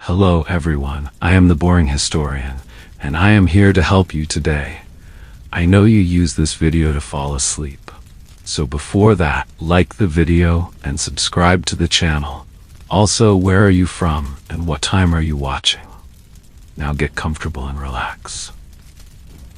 Hello everyone, I am the Boring Historian, and I am here to help you today. I know you use this video to fall asleep. So before that, like the video and subscribe to the channel. Also, where are you from and what time are you watching? Now get comfortable and relax.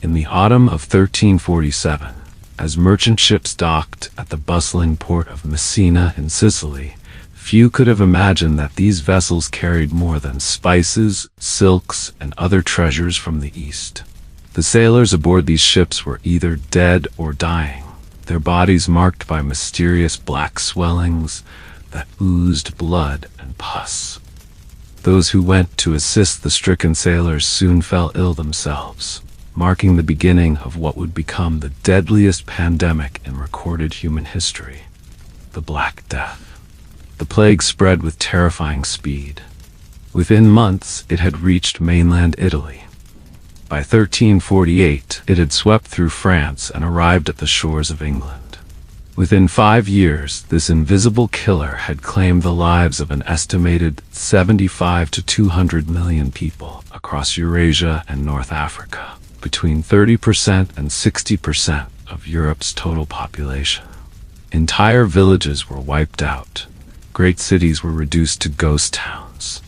In the autumn of 1347, as merchant ships docked at the bustling port of Messina in Sicily, few could have imagined that these vessels carried more than spices, silks, and other treasures from the east. The sailors aboard these ships were either dead or dying, their bodies marked by mysterious black swellings that oozed blood and pus. Those who went to assist the stricken sailors soon fell ill themselves, marking the beginning of what would become the deadliest pandemic in recorded human history, the Black Death. The plague spread with terrifying speed. Within months, it had reached mainland Italy. By 1348, it had swept through France and arrived at the shores of England. Within 5 years, this invisible killer had claimed the lives of an estimated 75 to 200 million people across Eurasia and North Africa, between 30% and 60% of Europe's total population. Entire villages were wiped out. Great cities were reduced to ghost towns.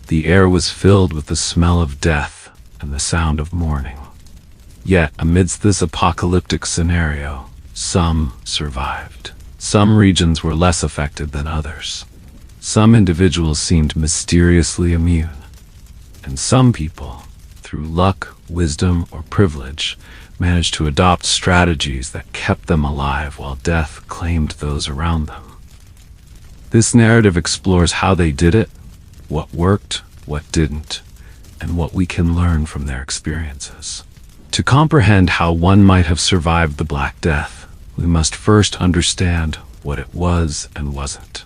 The air was filled with the smell of death and the sound of mourning. Yet, amidst this apocalyptic scenario, some survived. Some regions were less affected than others. Some individuals seemed mysteriously immune. And some people, through luck, wisdom, or privilege, managed to adopt strategies that kept them alive while death claimed those around them. This narrative explores how they did it, what worked, what didn't, and what we can learn from their experiences. To comprehend how one might have survived the Black Death, we must first understand what it was and wasn't.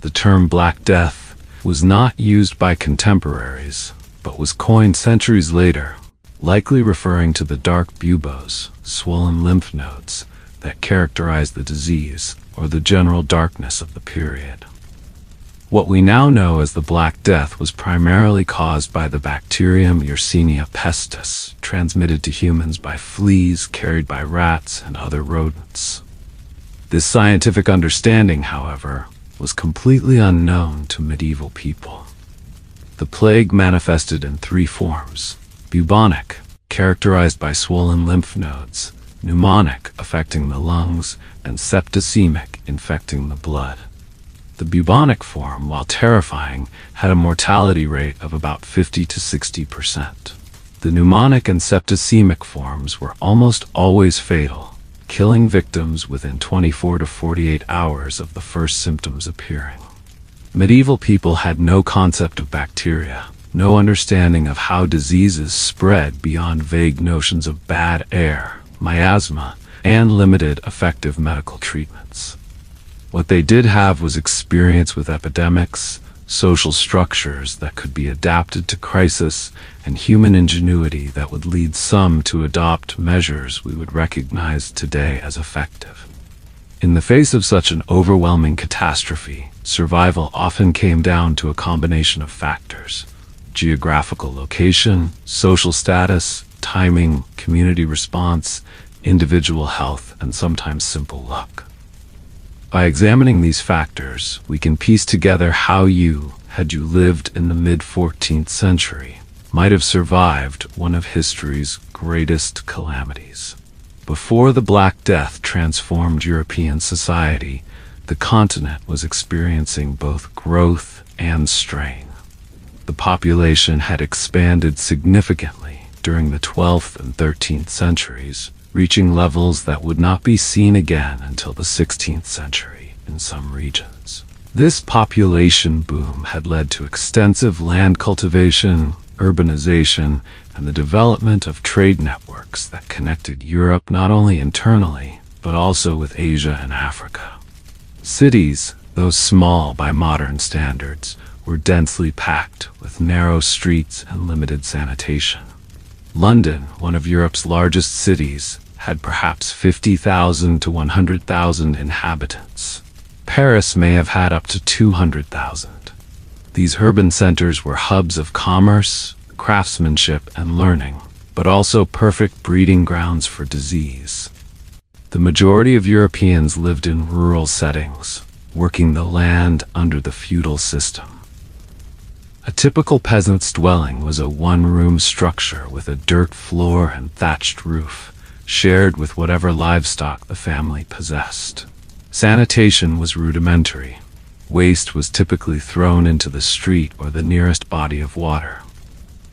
The term Black Death was not used by contemporaries, but was coined centuries later, likely referring to the dark buboes, swollen lymph nodes, that characterized the disease, or the general darkness of the period. What we now know as the Black Death was primarily caused by the bacterium Yersinia pestis, transmitted to humans by fleas carried by rats and other rodents. This scientific understanding, however, was completely unknown to medieval people. The plague manifested in 3 forms: bubonic, characterized by swollen lymph nodes, pneumonic, affecting the lungs, and septicemic, infecting the blood. The bubonic form, while terrifying, had a mortality rate of about 50 to 60%. The pneumonic and septicemic forms were almost always fatal, killing victims within 24 to 48 hours of the first symptoms appearing. Medieval people had no concept of bacteria, no understanding of how diseases spread beyond vague notions of bad air, miasma, and limited effective medical treatments. What they did have was experience with epidemics, social structures that could be adapted to crisis, and human ingenuity that would lead some to adopt measures we would recognize today as effective. In the face of such an overwhelming catastrophe, survival often came down to a combination of factors: geographical location, social status, timing, community response, individual health, and sometimes simple luck. By examining these factors, we can piece together how you, had you lived in the mid-14th century, might have survived one of history's greatest calamities. Before the Black Death transformed European society, the continent was experiencing both growth and strain. The population had expanded significantly during the 12th and 13th centuries, reaching levels that would not be seen again until the 16th century in some regions. This population boom had led to extensive land cultivation, urbanization, and the development of trade networks that connected Europe not only internally, but also with Asia and Africa. Cities, though small by modern standards, were densely packed with narrow streets and limited sanitation. London, one of Europe's largest cities, had perhaps 50,000 to 100,000 inhabitants. Paris may have had up to 200,000. These urban centers were hubs of commerce, craftsmanship, and learning, but also perfect breeding grounds for disease. The majority of Europeans lived in rural settings, working the land under the feudal system. A typical peasant's dwelling was a one-room structure with a dirt floor and thatched roof, shared with whatever livestock the family possessed. Sanitation was rudimentary. Waste was typically thrown into the street or the nearest body of water.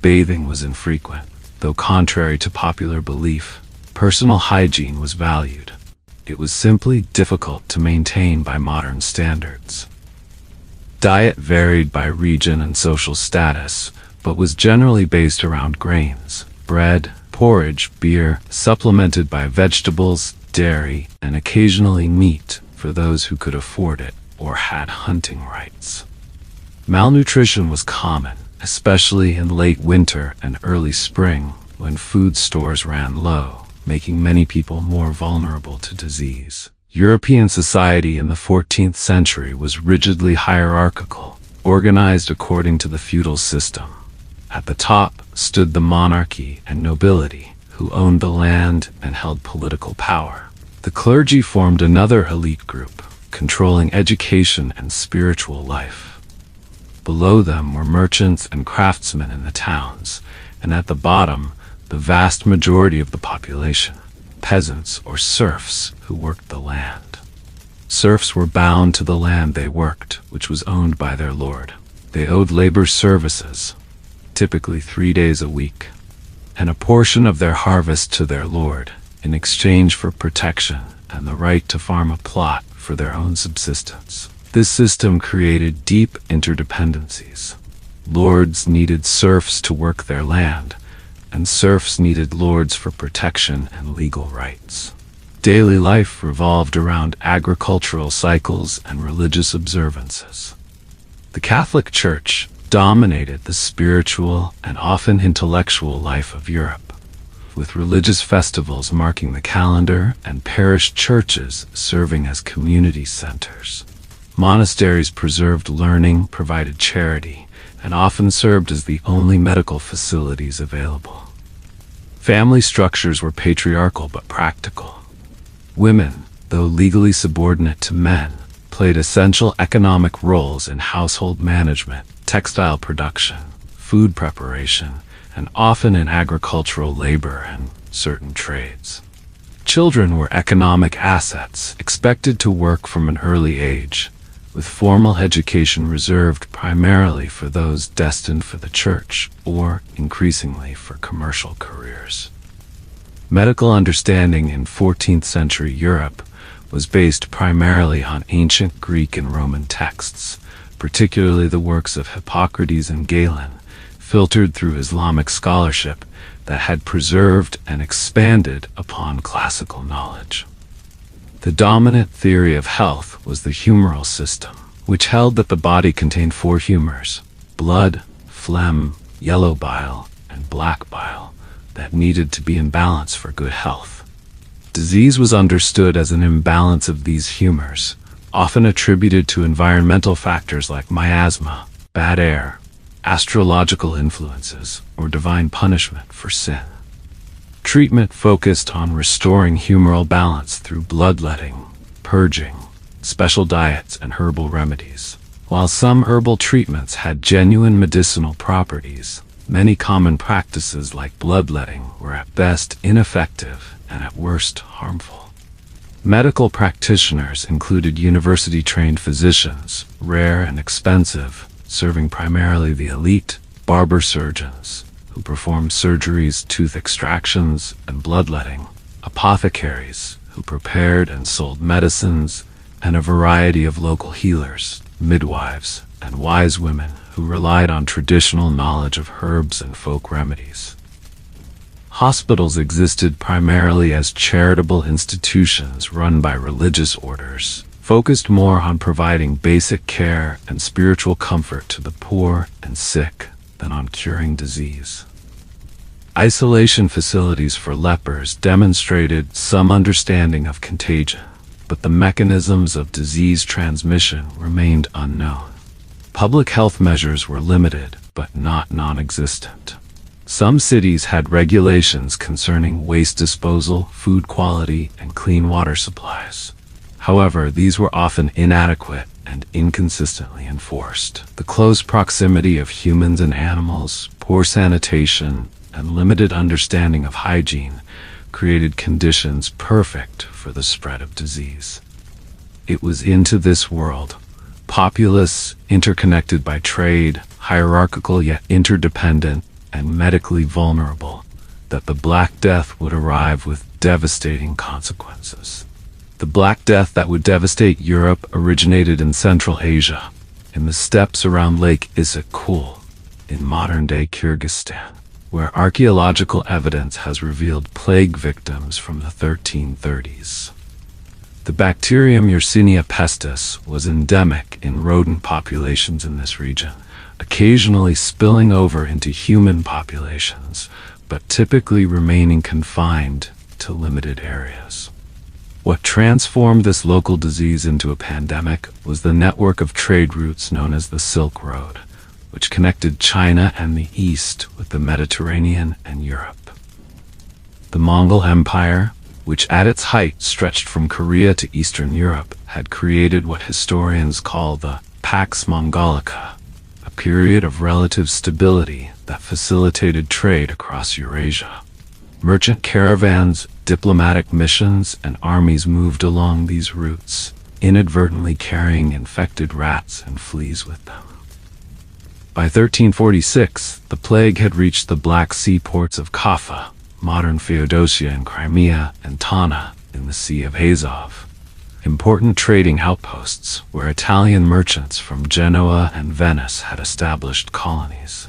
Bathing was infrequent, though contrary to popular belief, personal hygiene was valued. It was simply difficult to maintain by modern standards. Diet varied by region and social status, but was generally based around grains, bread, porridge, beer, supplemented by vegetables, dairy, and occasionally meat for those who could afford it or had hunting rights. Malnutrition was common, especially in late winter and early spring when food stores ran low, making many people more vulnerable to disease. European society in the 14th century was rigidly hierarchical, organized according to the feudal system. At the top stood the monarchy and nobility, who owned the land and held political power. The clergy formed another elite group, controlling education and spiritual life. Below them were merchants and craftsmen in the towns, and at the bottom, the vast majority of the population, peasants or serfs who worked the land. Serfs were bound to the land they worked, which was owned by their lord. They owed labor services, typically 3 days a week, and a portion of their harvest to their lord, in exchange for protection and the right to farm a plot for their own subsistence. This system created deep interdependencies. Lords needed serfs to work their land, and serfs needed lords for protection and legal rights. Daily life revolved around agricultural cycles and religious observances. The Catholic Church dominated the spiritual and often intellectual life of Europe, with religious festivals marking the calendar and parish churches serving as community centers. Monasteries preserved learning, provided charity, and often served as the only medical facilities available. Family structures were patriarchal but practical. Women, though legally subordinate to men, played essential economic roles in household management, textile production, food preparation, and often in agricultural labor and certain trades. Children were economic assets, expected to work from an early age, with formal education reserved primarily for those destined for the church or, increasingly, for commercial careers. Medical understanding in 14th century Europe was based primarily on ancient Greek and Roman texts, particularly the works of Hippocrates and Galen, filtered through Islamic scholarship that had preserved and expanded upon classical knowledge. The dominant theory of health was the humoral system, which held that the body contained 4 humors: blood, phlegm, yellow bile, and black bile, that needed to be in balance for good health. Disease was understood as an imbalance of these humors, often attributed to environmental factors like miasma, bad air, astrological influences, or divine punishment for sin. Treatment focused on restoring humoral balance through bloodletting, purging, special diets, and herbal remedies. While some herbal treatments had genuine medicinal properties, many common practices like bloodletting were at best ineffective and at worst harmful. Medical practitioners included university-trained physicians, rare and expensive, serving primarily the elite, barber surgeons, who performed surgeries, tooth extractions, and bloodletting, apothecaries, who prepared and sold medicines, and a variety of local healers, midwives, and wise women who relied on traditional knowledge of herbs and folk remedies. Hospitals existed primarily as charitable institutions run by religious orders, focused more on providing basic care and spiritual comfort to the poor and sick than on curing disease. Isolation facilities for lepers demonstrated some understanding of contagion, but the mechanisms of disease transmission remained unknown. Public health measures were limited, but not non-existent. Some cities had regulations concerning waste disposal, food quality, and clean water supplies. However, these were often inadequate and inconsistently enforced. The close proximity of humans and animals, poor sanitation, and limited understanding of hygiene created conditions perfect for the spread of disease. It was into this world, populous, interconnected by trade, hierarchical yet interdependent, and medically vulnerable, that the Black Death would arrive with devastating consequences. The Black Death that would devastate Europe originated in Central Asia, in the steppes around Lake Issyk-Kul, in modern-day Kyrgyzstan, where archaeological evidence has revealed plague victims from the 1330s. The bacterium Yersinia pestis was endemic in rodent populations in this region, occasionally spilling over into human populations, but typically remaining confined to limited areas. What transformed this local disease into a pandemic was the network of trade routes known as the Silk Road, which connected China and the East with the Mediterranean and Europe. The Mongol Empire, which at its height stretched from Korea to Eastern Europe, had created what historians call the Pax Mongolica, a period of relative stability that facilitated trade across Eurasia. Merchant caravans, diplomatic missions, and armies moved along these routes, inadvertently carrying infected rats and fleas with them. By 1346, the plague had reached the Black Sea ports of Kaffa, modern Feodosia in Crimea, and Tana in the Sea of Azov, important trading outposts where Italian merchants from Genoa and Venice had established colonies.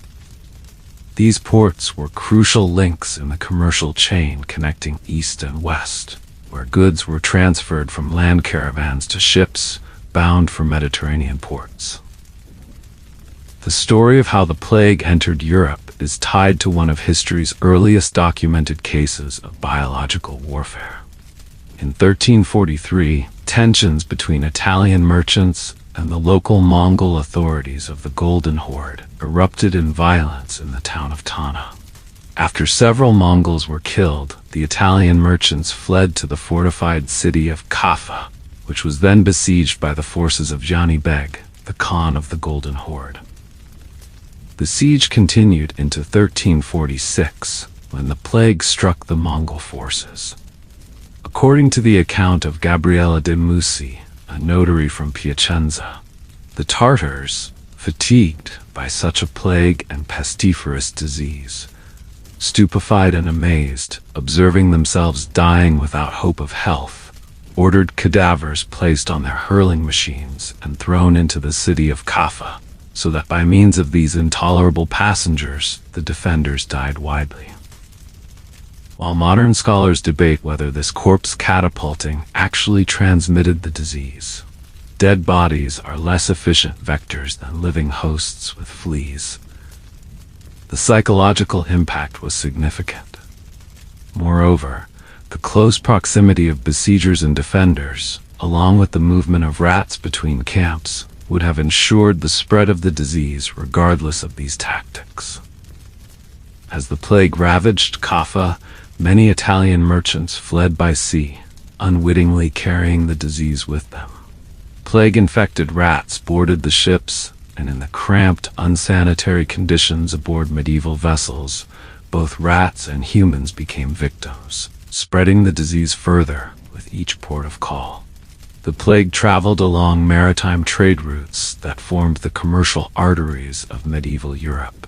These ports were crucial links in the commercial chain connecting East and West, where goods were transferred from land caravans to ships bound for Mediterranean ports. The story of how the plague entered Europe is tied to one of history's earliest documented cases of biological warfare. In 1343, tensions between Italian merchants and the local Mongol authorities of the Golden Horde erupted in violence in the town of Tana. After several Mongols were killed, the Italian merchants fled to the fortified city of Kaffa, which was then besieged by the forces of Jani Beg, the Khan of the Golden Horde. The siege continued into 1346, when the plague struck the Mongol forces. According to the account of Gabriella de Musi, a notary from Piacenza, the Tartars, fatigued by such a plague and pestiferous disease, stupefied and amazed, observing themselves dying without hope of health, ordered cadavers placed on their hurling machines and thrown into the city of Kaffa, so that by means of these intolerable passengers, the defenders died widely. While modern scholars debate whether this corpse catapulting actually transmitted the disease, dead bodies are less efficient vectors than living hosts with fleas. The psychological impact was significant. Moreover, the close proximity of besiegers and defenders, along with the movement of rats between camps, would have ensured the spread of the disease regardless of these tactics. As the plague ravaged Kaffa, many Italian merchants fled by sea, unwittingly carrying the disease with them. Plague-infected rats boarded the ships, and in the cramped, unsanitary conditions aboard medieval vessels, both rats and humans became victims, spreading the disease further with each port of call. The plague traveled along maritime trade routes that formed the commercial arteries of medieval Europe.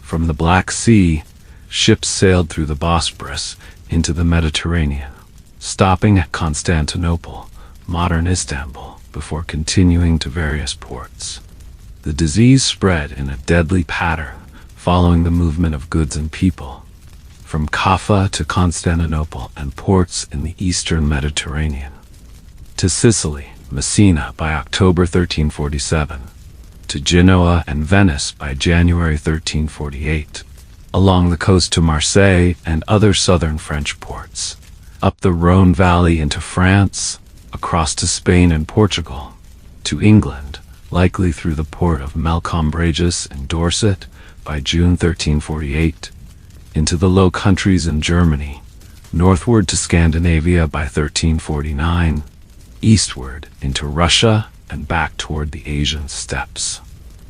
From the Black Sea, ships sailed through the Bosporus into the Mediterranean, stopping at Constantinople, modern Istanbul, before continuing to various ports. The disease spread in a deadly pattern, following the movement of goods and people, from Kaffa to Constantinople and ports in the eastern Mediterranean, to Sicily, Messina by October 1347, to Genoa and Venice by January 1348, along the coast to Marseille and other southern French ports, up the Rhone Valley into France, across to Spain and Portugal, to England, likely through the port of Melcombragus in Dorset by June 1348, into the Low Countries in Germany, northward to Scandinavia by 1349, eastward into Russia and back toward the Asian steppes.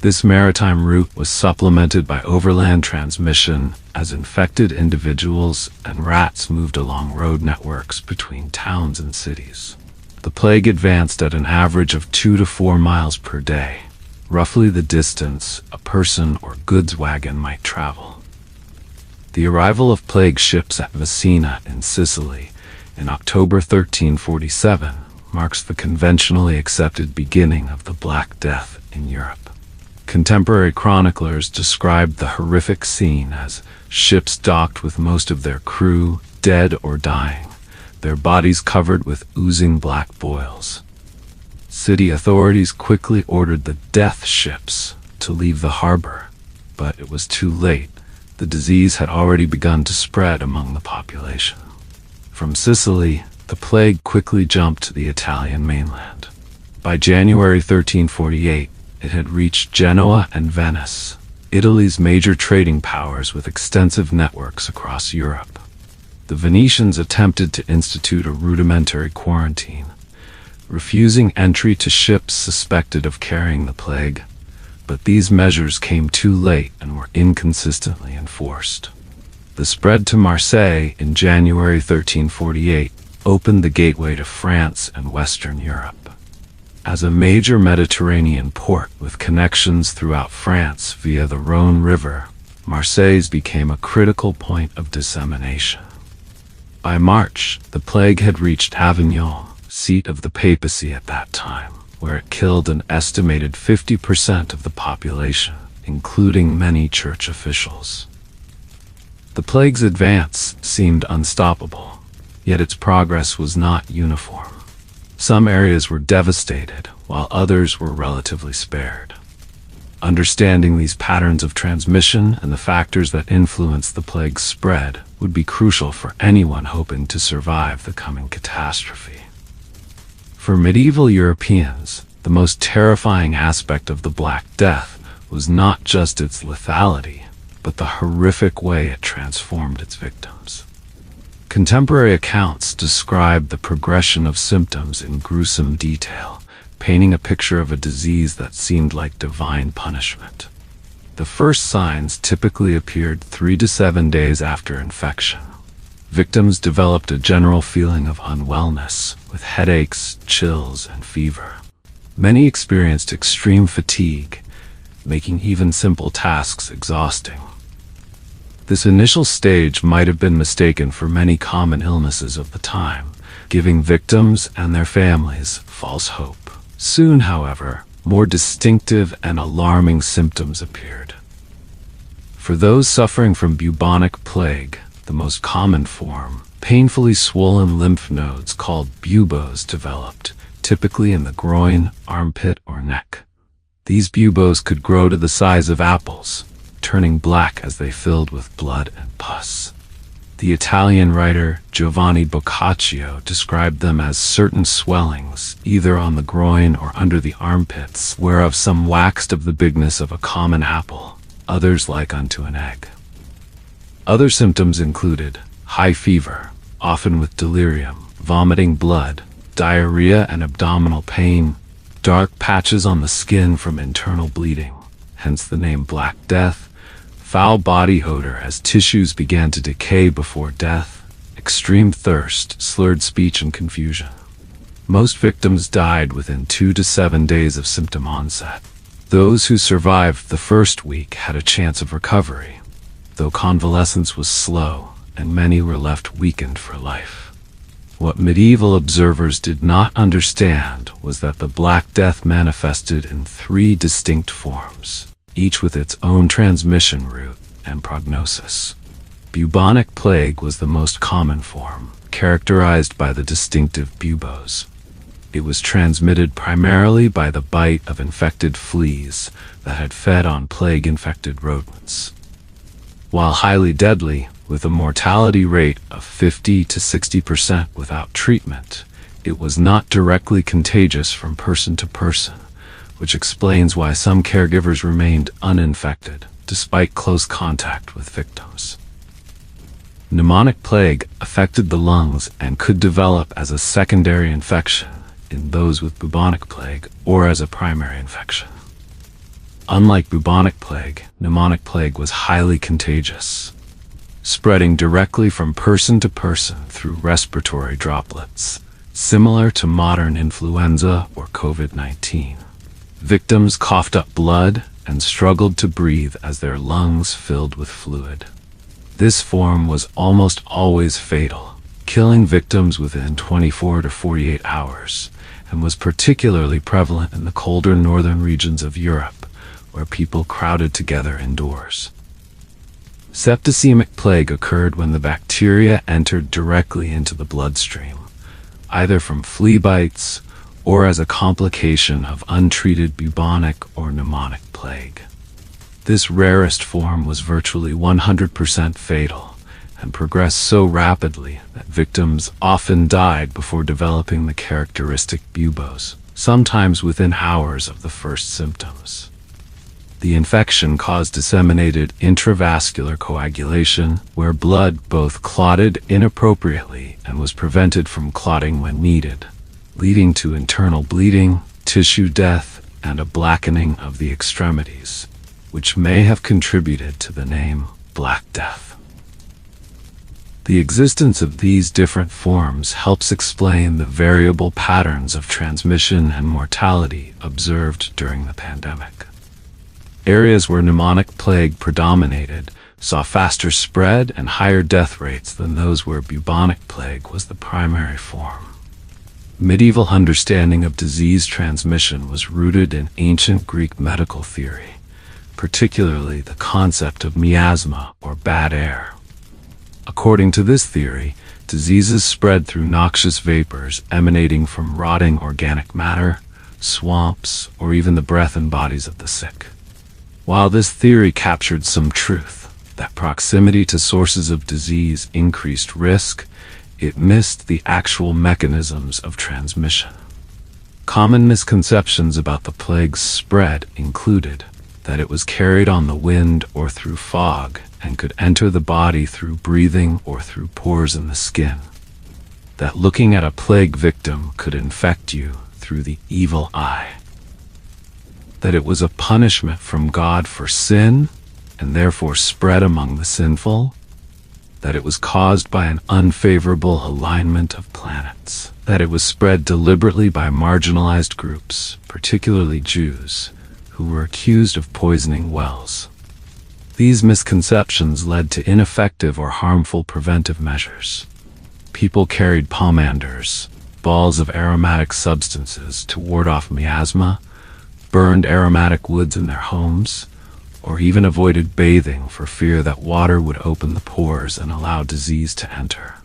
This maritime route was supplemented by overland transmission as infected individuals and rats moved along road networks between towns and cities. The plague advanced at an average of 2 to 4 miles per day, roughly the distance a person or goods wagon might travel. The arrival of plague ships at Messina in Sicily in October 1347 marks the conventionally accepted beginning of the Black Death in Europe. Contemporary chroniclers described the horrific scene as ships docked with most of their crew dead or dying, their bodies covered with oozing black boils. City authorities quickly ordered the death ships to leave the harbor, but it was too late. The disease had already begun to spread among the population. From Sicily, the plague quickly jumped to the Italian mainland. By January 1348, it had reached Genoa and Venice, Italy's major trading powers with extensive networks across Europe. The Venetians attempted to institute a rudimentary quarantine, refusing entry to ships suspected of carrying the plague, but these measures came too late and were inconsistently enforced. The spread to Marseille in January 1348 opened the gateway to France and Western Europe. As a major Mediterranean port with connections throughout France via the Rhône River, Marseille became a critical point of dissemination. By March, the plague had reached Avignon, seat of the papacy at that time, where it killed an estimated 50% of the population, including many church officials. The plague's advance seemed unstoppable, yet its progress was not uniform. Some areas were devastated, while others were relatively spared. Understanding these patterns of transmission and the factors that influence the plague's spread would be crucial for anyone hoping to survive the coming catastrophe. For medieval Europeans, the most terrifying aspect of the Black Death was not just its lethality, but the horrific way it transformed its victims. Contemporary accounts describe the progression of symptoms in gruesome detail, painting a picture of a disease that seemed like divine punishment. The first signs typically appeared 3 to 7 days after infection. Victims developed a general feeling of unwellness, with headaches, chills, and fever. Many experienced extreme fatigue, making even simple tasks exhausting. This initial stage might have been mistaken for many common illnesses of the time, giving victims and their families false hope. Soon, however, more distinctive and alarming symptoms appeared. For those suffering from bubonic plague, the most common form, painfully swollen lymph nodes called buboes developed, typically in the groin, armpit, or neck. These buboes could grow to the size of apples, turning black as they filled with blood and pus. The Italian writer Giovanni Boccaccio described them as certain swellings, either on the groin or under the armpits, whereof some waxed of the bigness of a common apple, others like unto an egg. Other symptoms included high fever, often with delirium, vomiting blood, diarrhea and abdominal pain, dark patches on the skin from internal bleeding, hence the name Black Death, foul body odor as tissues began to decay before death, extreme thirst, slurred speech, and confusion. Most victims died within 2 to 7 days of symptom onset. Those who survived the first week had a chance of recovery, though convalescence was slow and many were left weakened for life. What medieval observers did not understand was that the Black Death manifested in 3 distinct forms, each with its own transmission route and prognosis. Bubonic plague was the most common form, characterized by the distinctive buboes. It was transmitted primarily by the bite of infected fleas that had fed on plague-infected rodents. While highly deadly, with a mortality rate of 50 to 60% without treatment, it was not directly contagious from person to person, which explains why some caregivers remained uninfected despite close contact with victims. Pneumonic plague affected the lungs and could develop as a secondary infection in those with bubonic plague or as a primary infection. Unlike bubonic plague, pneumonic plague was highly contagious, spreading directly from person to person through respiratory droplets, similar to modern influenza or COVID-19. Victims coughed up blood and struggled to breathe as their lungs filled with fluid. This form was almost always fatal, killing victims within 24 to 48 hours, and was particularly prevalent in the colder northern regions of Europe, where people crowded together indoors. Septicemic plague occurred when the bacteria entered directly into the bloodstream, either from flea bites or as a complication of untreated bubonic or pneumonic plague. This rarest form was virtually 100% fatal and progressed so rapidly that victims often died before developing the characteristic buboes, sometimes within hours of the first symptoms. The infection caused disseminated intravascular coagulation, where blood both clotted inappropriately and was prevented from clotting when needed, leading to internal bleeding, tissue death, and a blackening of the extremities, which may have contributed to the name Black Death. The existence of these different forms helps explain the variable patterns of transmission and mortality observed during the pandemic. Areas where pneumonic plague predominated saw faster spread and higher death rates than those where bubonic plague was the primary form. Medieval understanding of disease transmission was rooted in ancient Greek medical theory, particularly the concept of miasma or bad air. According to this theory, diseases spread through noxious vapors emanating from rotting organic matter, swamps, or even the breath and bodies of the sick. While this theory captured some truth, that proximity to sources of disease increased risk, it missed the actual mechanisms of transmission. Common misconceptions about the plague's spread included that it was carried on the wind or through fog and could enter the body through breathing or through pores in the skin. That looking at a plague victim could infect you through the evil eye. That it was a punishment from God for sin and therefore spread among the sinful. That it was caused by an unfavorable alignment of planets. That it was spread deliberately by marginalized groups, particularly Jews, who were accused of poisoning wells. These misconceptions led to ineffective or harmful preventive measures. People carried pomanders, balls of aromatic substances to ward off miasma, burned aromatic woods in their homes, or even avoided bathing for fear that water would open the pores and allow disease to enter.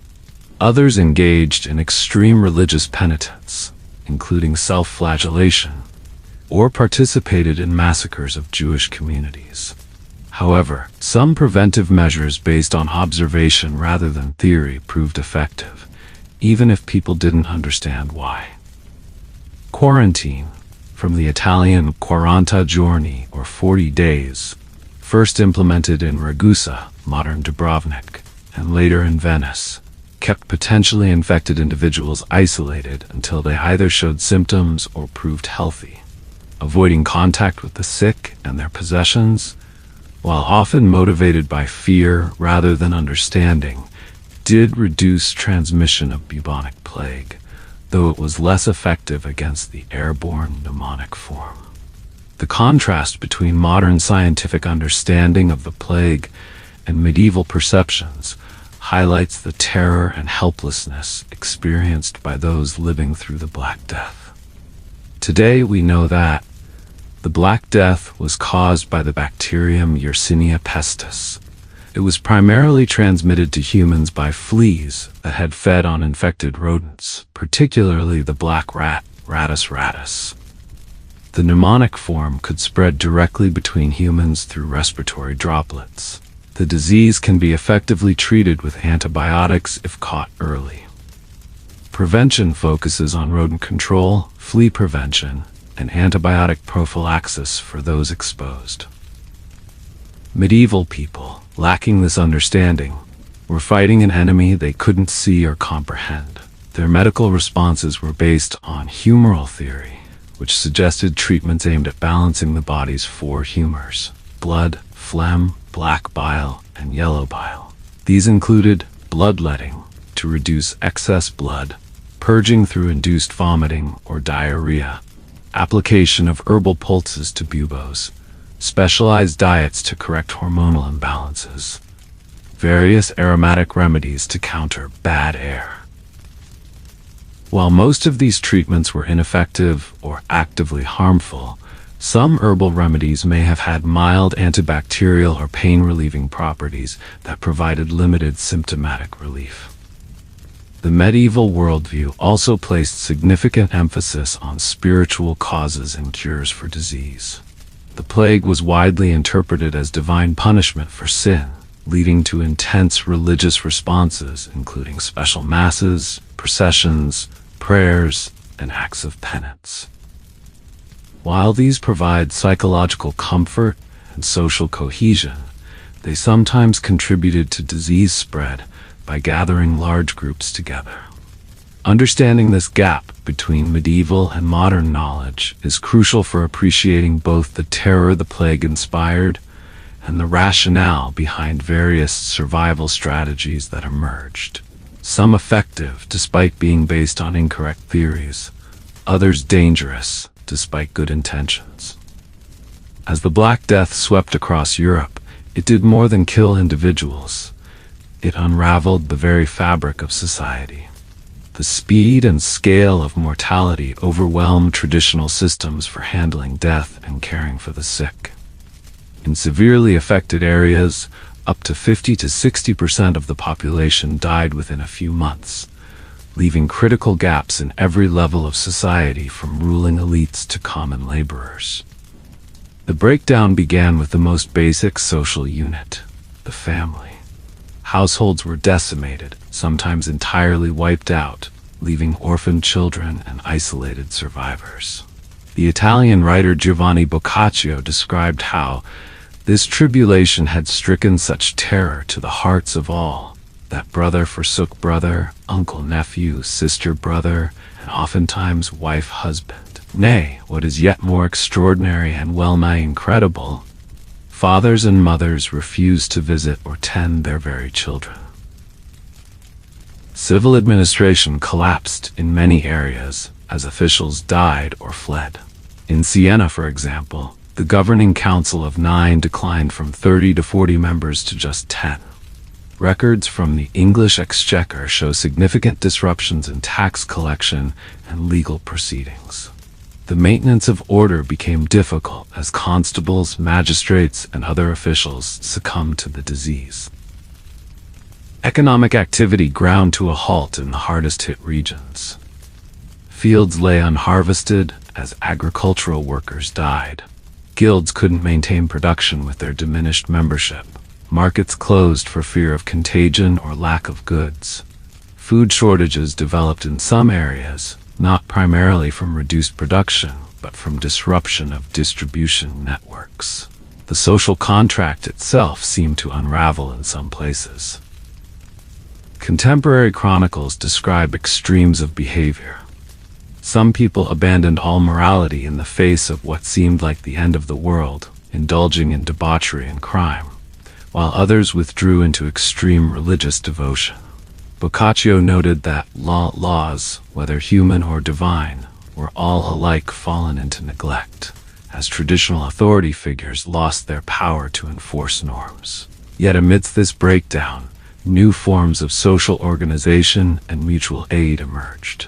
Others engaged in extreme religious penitence, including self-flagellation, or participated in massacres of Jewish communities. However, some preventive measures based on observation rather than theory proved effective, even if people didn't understand why. Quarantine, from the Italian 40 giorni or 40 days, first implemented in Ragusa, modern Dubrovnik, and later in Venice, kept potentially infected individuals isolated until they either showed symptoms or proved healthy. Avoiding contact with the sick and their possessions, while often motivated by fear rather than understanding, did reduce transmission of bubonic plague, though it was less effective against the airborne pneumonic form. The contrast between modern scientific understanding of the plague and medieval perceptions highlights the terror and helplessness experienced by those living through the Black Death. Today we know that the Black Death was caused by the bacterium Yersinia pestis. It was primarily transmitted to humans by fleas that had fed on infected rodents, particularly the black rat, Rattus rattus. The pneumonic form could spread directly between humans through respiratory droplets. The disease can be effectively treated with antibiotics if caught early. Prevention focuses on rodent control, flea prevention, and antibiotic prophylaxis for those exposed. Medieval people, lacking this understanding, were fighting an enemy they couldn't see or comprehend. Their medical responses were based on humoral theory, which suggested treatments aimed at balancing the body's four humors: blood, phlegm, black bile, and yellow bile. These included bloodletting, to reduce excess blood, purging through induced vomiting or diarrhea, application of herbal pulses to buboes, specialized diets to correct hormonal imbalances, various aromatic remedies to counter bad air. While most of these treatments were ineffective or actively harmful, some herbal remedies may have had mild antibacterial or pain-relieving properties that provided limited symptomatic relief. The medieval worldview also placed significant emphasis on spiritual causes and cures for disease. The plague was widely interpreted as divine punishment for sin, leading to intense religious responses, including special masses, processions, prayers, and acts of penance. While these provide psychological comfort and social cohesion, they sometimes contributed to disease spread by gathering large groups together. Understanding this gap between medieval and modern knowledge is crucial for appreciating both the terror the plague inspired and the rationale behind various survival strategies that emerged. Some effective despite being based on incorrect theories, others dangerous despite good intentions. As the Black Death swept across Europe, it did more than kill individuals. It unraveled the very fabric of society. The speed and scale of mortality overwhelmed traditional systems for handling death and caring for the sick. In severely affected areas, up to 50 to 60% of the population died within a few months, leaving critical gaps in every level of society from ruling elites to common laborers. The breakdown began with the most basic social unit, the family. Households were decimated, sometimes entirely wiped out, leaving orphaned children and isolated survivors. The Italian writer Giovanni Boccaccio described how this tribulation had stricken such terror to the hearts of all, that brother forsook brother, uncle nephew, sister brother, and oftentimes wife husband. Nay, what is yet more extraordinary and well-nigh incredible, fathers and mothers refused to visit or tend their very children. Civil administration collapsed in many areas as officials died or fled. In Siena, for example, the governing council of 9 declined from 30 to 40 members to just 10. Records from the English Exchequer show significant disruptions in tax collection and legal proceedings. The maintenance of order became difficult as constables, magistrates, and other officials succumbed to the disease. Economic activity ground to a halt in the hardest-hit regions. Fields lay unharvested as agricultural workers died. Guilds couldn't maintain production with their diminished membership. Markets closed for fear of contagion or lack of goods. Food shortages developed in some areas, not primarily from reduced production, but from disruption of distribution networks. The social contract itself seemed to unravel in some places. Contemporary chronicles describe extremes of behavior. Some people abandoned all morality in the face of what seemed like the end of the world, indulging in debauchery and crime, while others withdrew into extreme religious devotion. Boccaccio noted that laws, whether human or divine, were all alike fallen into neglect, as traditional authority figures lost their power to enforce norms. Yet amidst this breakdown, new forms of social organization and mutual aid emerged.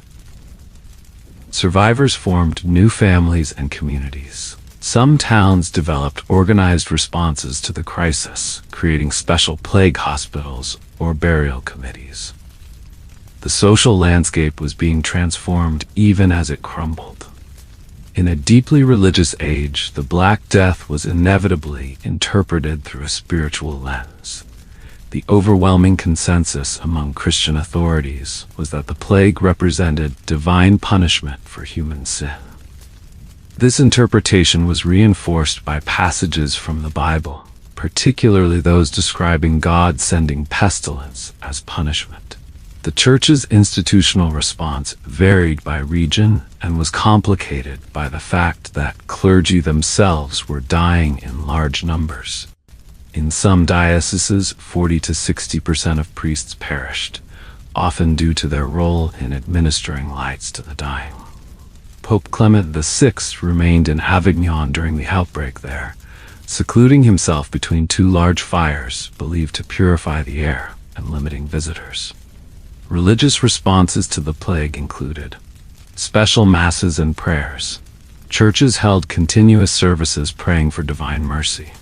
Survivors formed new families and communities. Some towns developed organized responses to the crisis, creating special plague hospitals or burial committees. The social landscape was being transformed even as it crumbled. In a deeply religious age, the Black Death was inevitably interpreted through a spiritual lens. The overwhelming consensus among Christian authorities was that the plague represented divine punishment for human sin. This interpretation was reinforced by passages from the Bible, particularly those describing God sending pestilence as punishment. The Church's institutional response varied by region and was complicated by the fact that clergy themselves were dying in large numbers. In some dioceses, 40 to 60% of priests perished, often due to their role in administering lights to the dying. Pope Clement VI remained in Avignon during the outbreak there, secluding himself between two large fires believed to purify the air and limiting visitors. Religious responses to the plague included special masses and prayers. Churches held continuous services praying for divine mercy.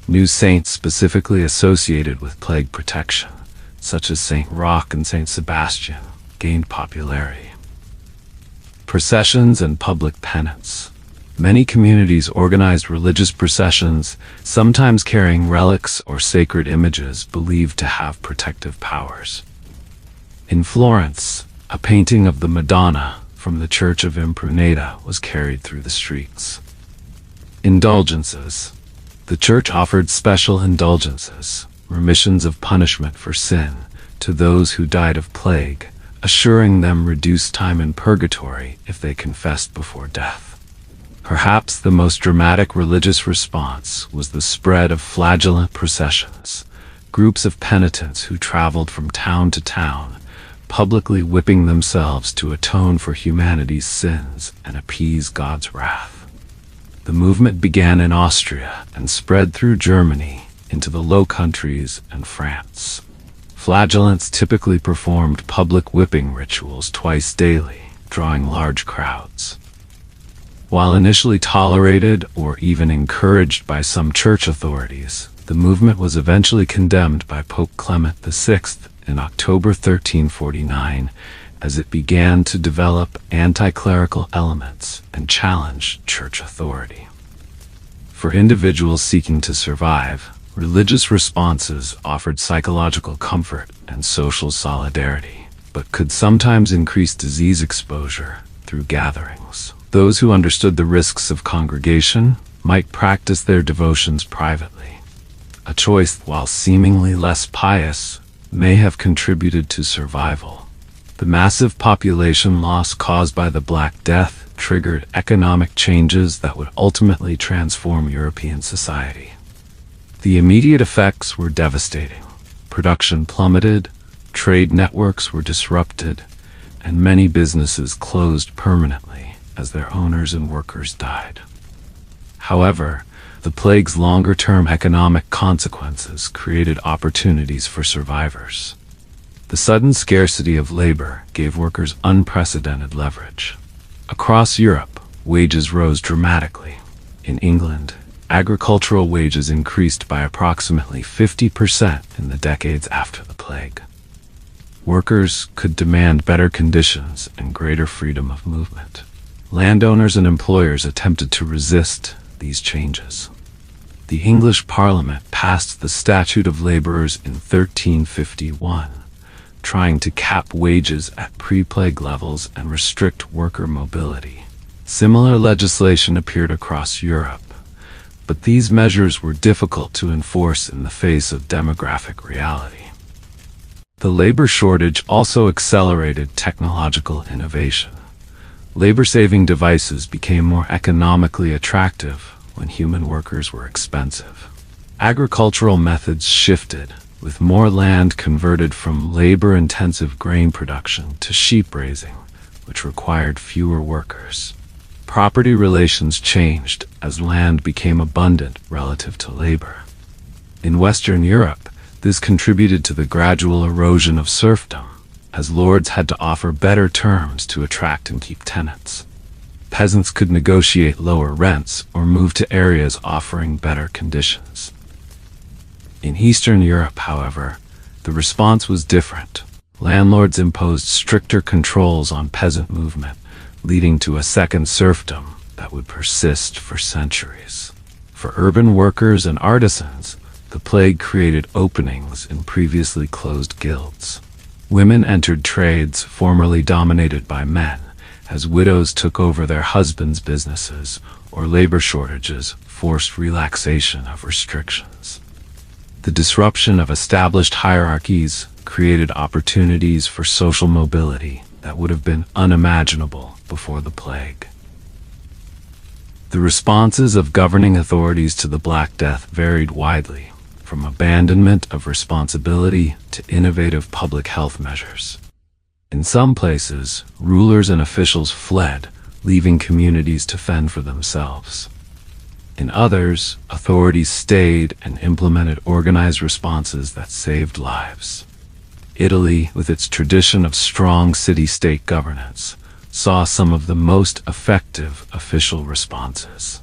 New saints specifically associated with plague protection, such as Saint Roch and Saint Sebastian, gained popularity. Processions and public penance. Many communities organized religious processions, sometimes carrying relics or sacred images believed to have protective powers. In Florence, a painting of the Madonna from the Church of Impruneta was carried through the streets. Indulgences. The Church offered special indulgences, remissions of punishment for sin, to those who died of plague, assuring them reduced time in purgatory if they confessed before death. Perhaps the most dramatic religious response was the spread of flagellant processions, groups of penitents who traveled from town to town, publicly whipping themselves to atone for humanity's sins and appease God's wrath. The movement began in Austria and spread through Germany into the Low Countries and France. Flagellants typically performed public whipping rituals twice daily, drawing large crowds. While initially tolerated or even encouraged by some church authorities, the movement was eventually condemned by Pope Clement VI in October 1349 as it began to develop anti-clerical elements and challenge church authority. For individuals seeking to survive, religious responses offered psychological comfort and social solidarity, but could sometimes increase disease exposure through gatherings. Those who understood the risks of congregation might practice their devotions privately. A choice, while seemingly less pious, may have contributed to survival. The massive population loss caused by the Black Death triggered economic changes that would ultimately transform European society. The immediate effects were devastating. Production plummeted, trade networks were disrupted, and many businesses closed permanently as their owners and workers died. However, the plague's longer-term economic consequences created opportunities for survivors. The sudden scarcity of labor gave workers unprecedented leverage. Across Europe, wages rose dramatically. In England, agricultural wages increased by approximately 50% in the decades after the plague. Workers could demand better conditions and greater freedom of movement. Landowners and employers attempted to resist these changes. The English Parliament passed the Statute of Labourers in 1351, trying to cap wages at pre-plague levels and restrict worker mobility. Similar legislation appeared across Europe, but these measures were difficult to enforce in the face of demographic reality. The labor shortage also accelerated technological innovation. Labor-saving devices became more economically attractive when human workers were expensive. Agricultural methods shifted, with more land converted from labor-intensive grain production to sheep raising, which required fewer workers. Property relations changed as land became abundant relative to labor. In Western Europe, this contributed to the gradual erosion of serfdom, as lords had to offer better terms to attract and keep tenants. Peasants could negotiate lower rents or move to areas offering better conditions. In Eastern Europe, however, the response was different. Landlords imposed stricter controls on peasant movement, leading to a second serfdom that would persist for centuries. For urban workers and artisans, the plague created openings in previously closed guilds. Women entered trades formerly dominated by men, as widows took over their husbands' businesses, or labor shortages forced relaxation of restrictions. The disruption of established hierarchies created opportunities for social mobility that would have been unimaginable before the plague. The responses of governing authorities to the Black Death varied widely, from abandonment of responsibility to innovative public health measures. In some places, rulers and officials fled, leaving communities to fend for themselves. In others, authorities stayed and implemented organized responses that saved lives. Italy, with its tradition of strong city-state governance, saw some of the most effective official responses.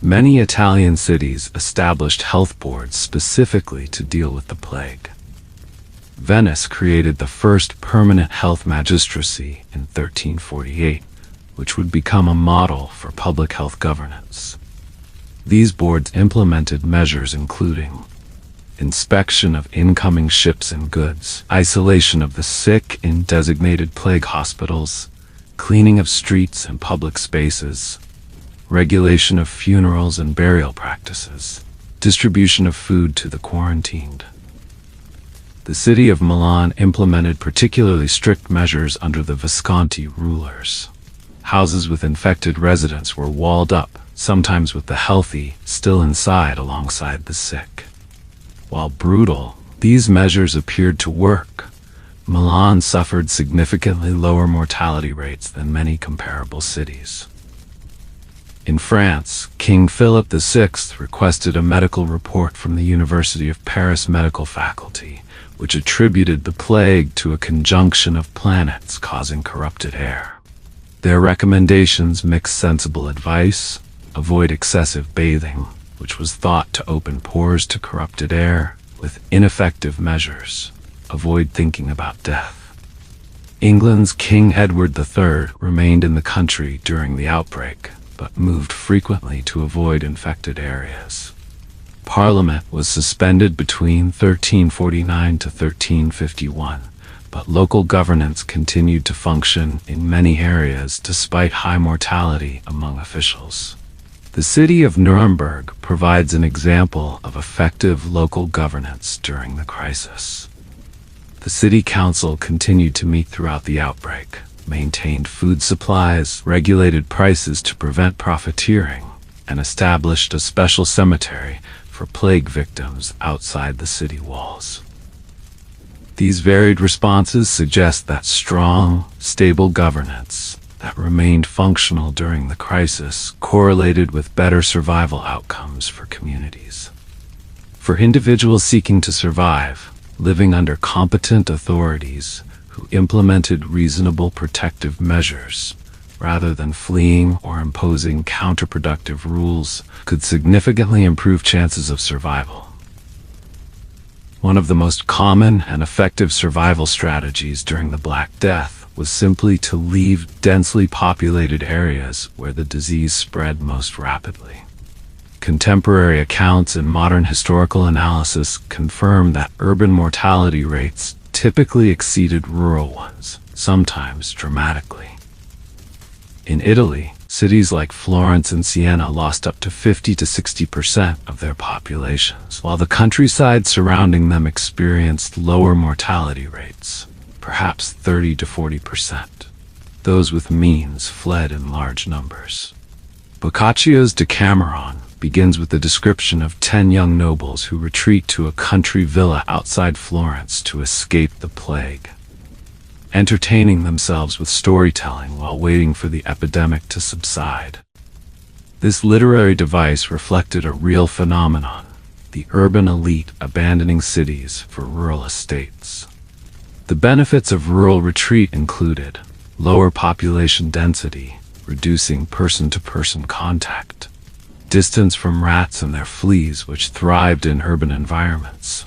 Many Italian cities established health boards specifically to deal with the plague. Venice created the first permanent health magistracy in 1348, which would become a model for public health governance. These boards implemented measures including inspection of incoming ships and goods, isolation of the sick in designated plague hospitals, cleaning of streets and public spaces, regulation of funerals and burial practices, distribution of food to the quarantined. The city of Milan implemented particularly strict measures under the Visconti rulers. Houses with infected residents were walled up, sometimes with the healthy still inside alongside the sick. While brutal, these measures appeared to work. Milan suffered significantly lower mortality rates than many comparable cities. In France, King Philip VI requested a medical report from the University of Paris medical faculty, which attributed the plague to a conjunction of planets causing corrupted air. Their recommendations mixed sensible advice: avoid excessive bathing, which was thought to open pores to corrupted air, with ineffective measures: avoid thinking about death. England's King Edward III remained in the country during the outbreak, but moved frequently to avoid infected areas. Parliament was suspended between 1349 to 1351, but local governance continued to function in many areas despite high mortality among officials. The city of Nuremberg provides an example of effective local governance during the crisis. The city council continued to meet throughout the outbreak, maintained food supplies, regulated prices to prevent profiteering, and established a special cemetery for plague victims outside the city walls. These varied responses suggest that strong, stable governance that remained functional during the crisis correlated with better survival outcomes for communities. For individuals seeking to survive, living under competent authorities who implemented reasonable protective measures, rather than fleeing or imposing counterproductive rules, could significantly improve chances of survival. One of the most common and effective survival strategies during the Black Death was simply to leave densely populated areas where the disease spread most rapidly. Contemporary accounts and modern historical analysis confirm that urban mortality rates typically exceeded rural ones, sometimes dramatically. In Italy, cities like Florence and Siena lost up to 50 to 60% of their populations, while the countryside surrounding them experienced lower mortality rates, perhaps 30 to 40%. Those with means fled in large numbers. Boccaccio's Decameron begins with the description of 10 young nobles who retreat to a country villa outside Florence to escape the plague, entertaining themselves with storytelling while waiting for the epidemic to subside. This literary device reflected a real phenomenon: the urban elite abandoning cities for rural estates. The benefits of rural retreat included lower population density, reducing person-to-person contact, distance from rats and their fleas which thrived in urban environments,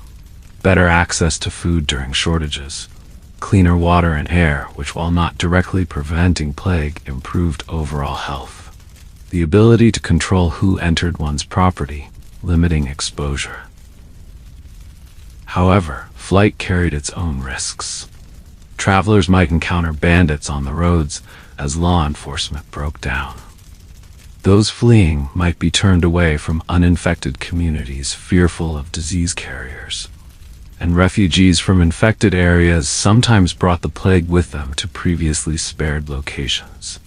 better access to food during shortages, cleaner water and air which, while not directly preventing plague, improved overall health, the ability to control who entered one's property, limiting exposure. However, flight carried its own risks. Travelers might encounter bandits on the roads, as law enforcement broke down. Those fleeing might be turned away from uninfected communities fearful of disease carriers, and refugees from infected areas sometimes brought the plague with them to previously spared locations.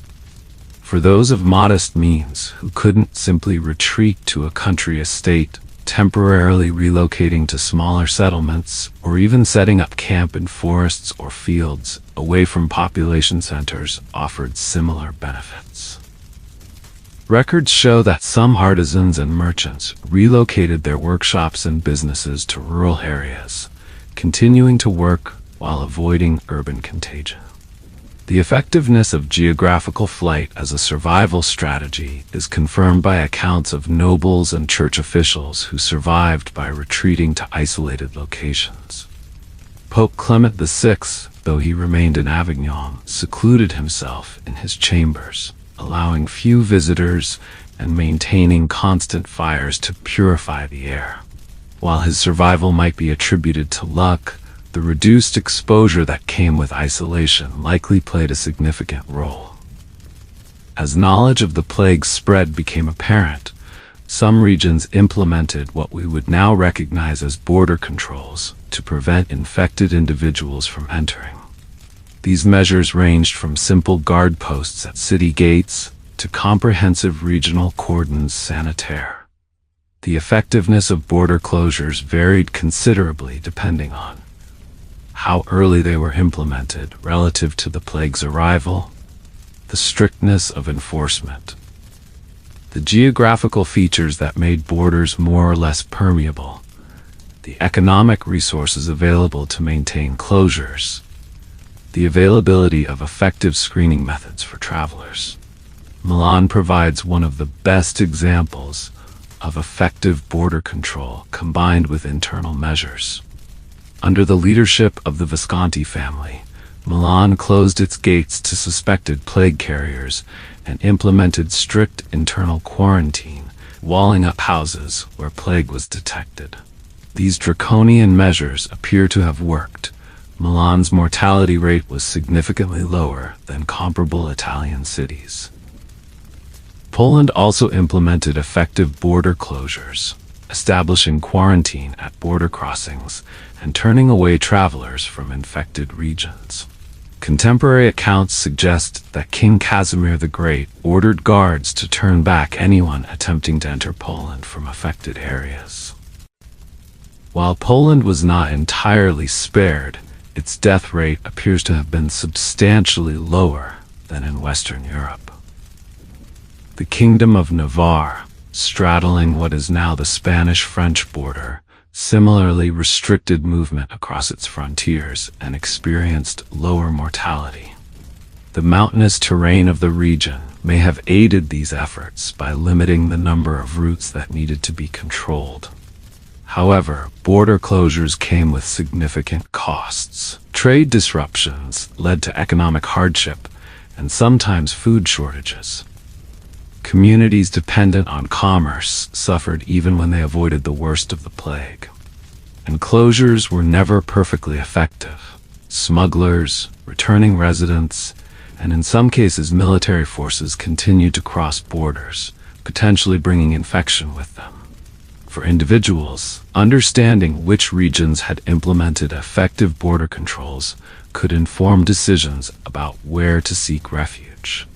For those of modest means who couldn't simply retreat to a country estate, temporarily relocating to smaller settlements, or even setting up camp in forests or fields away from population centers offered similar benefits. Records show that some artisans and merchants relocated their workshops and businesses to rural areas, continuing to work while avoiding urban contagion. The effectiveness of geographical flight as a survival strategy is confirmed by accounts of nobles and church officials who survived by retreating to isolated locations. Pope Clement VI, though he remained in Avignon, secluded himself in his chambers, allowing few visitors and maintaining constant fires to purify the air. While his survival might be attributed to luck, the reduced exposure that came with isolation likely played a significant role. As knowledge of the plague spread became apparent, some regions implemented what we would now recognize as border controls to prevent infected individuals from entering. These measures ranged from simple guard posts at city gates to comprehensive regional cordons sanitaire. The effectiveness of border closures varied considerably depending on how early they were implemented relative to the plague's arrival, the strictness of enforcement, the geographical features that made borders more or less permeable, the economic resources available to maintain closures, the availability of effective screening methods for travelers. Milan provides one of the best examples of effective border control combined with internal measures. Under the leadership of the Visconti family, Milan closed its gates to suspected plague carriers and implemented strict internal quarantine, walling up houses where plague was detected. These draconian measures appear to have worked. Milan's mortality rate was significantly lower than comparable Italian cities. Poland also implemented effective border closures, establishing quarantine at border crossings and turning away travelers from infected regions. Contemporary accounts suggest that King Casimir the Great ordered guards to turn back anyone attempting to enter Poland from affected areas. While Poland was not entirely spared, its death rate appears to have been substantially lower than in Western Europe. The Kingdom of Navarre, straddling what is now the Spanish-French border, similarly restricted movement across its frontiers and experienced lower mortality. The mountainous terrain of the region may have aided these efforts by limiting the number of routes that needed to be controlled. However, border closures came with significant costs. Trade disruptions led to economic hardship and sometimes food shortages. Communities dependent on commerce suffered even when they avoided the worst of the plague. And closures were never perfectly effective. Smugglers, returning residents, and in some cases military forces continued to cross borders, potentially bringing infection with them. For individuals, understanding which regions had implemented effective border controls could inform decisions about where to seek refuge.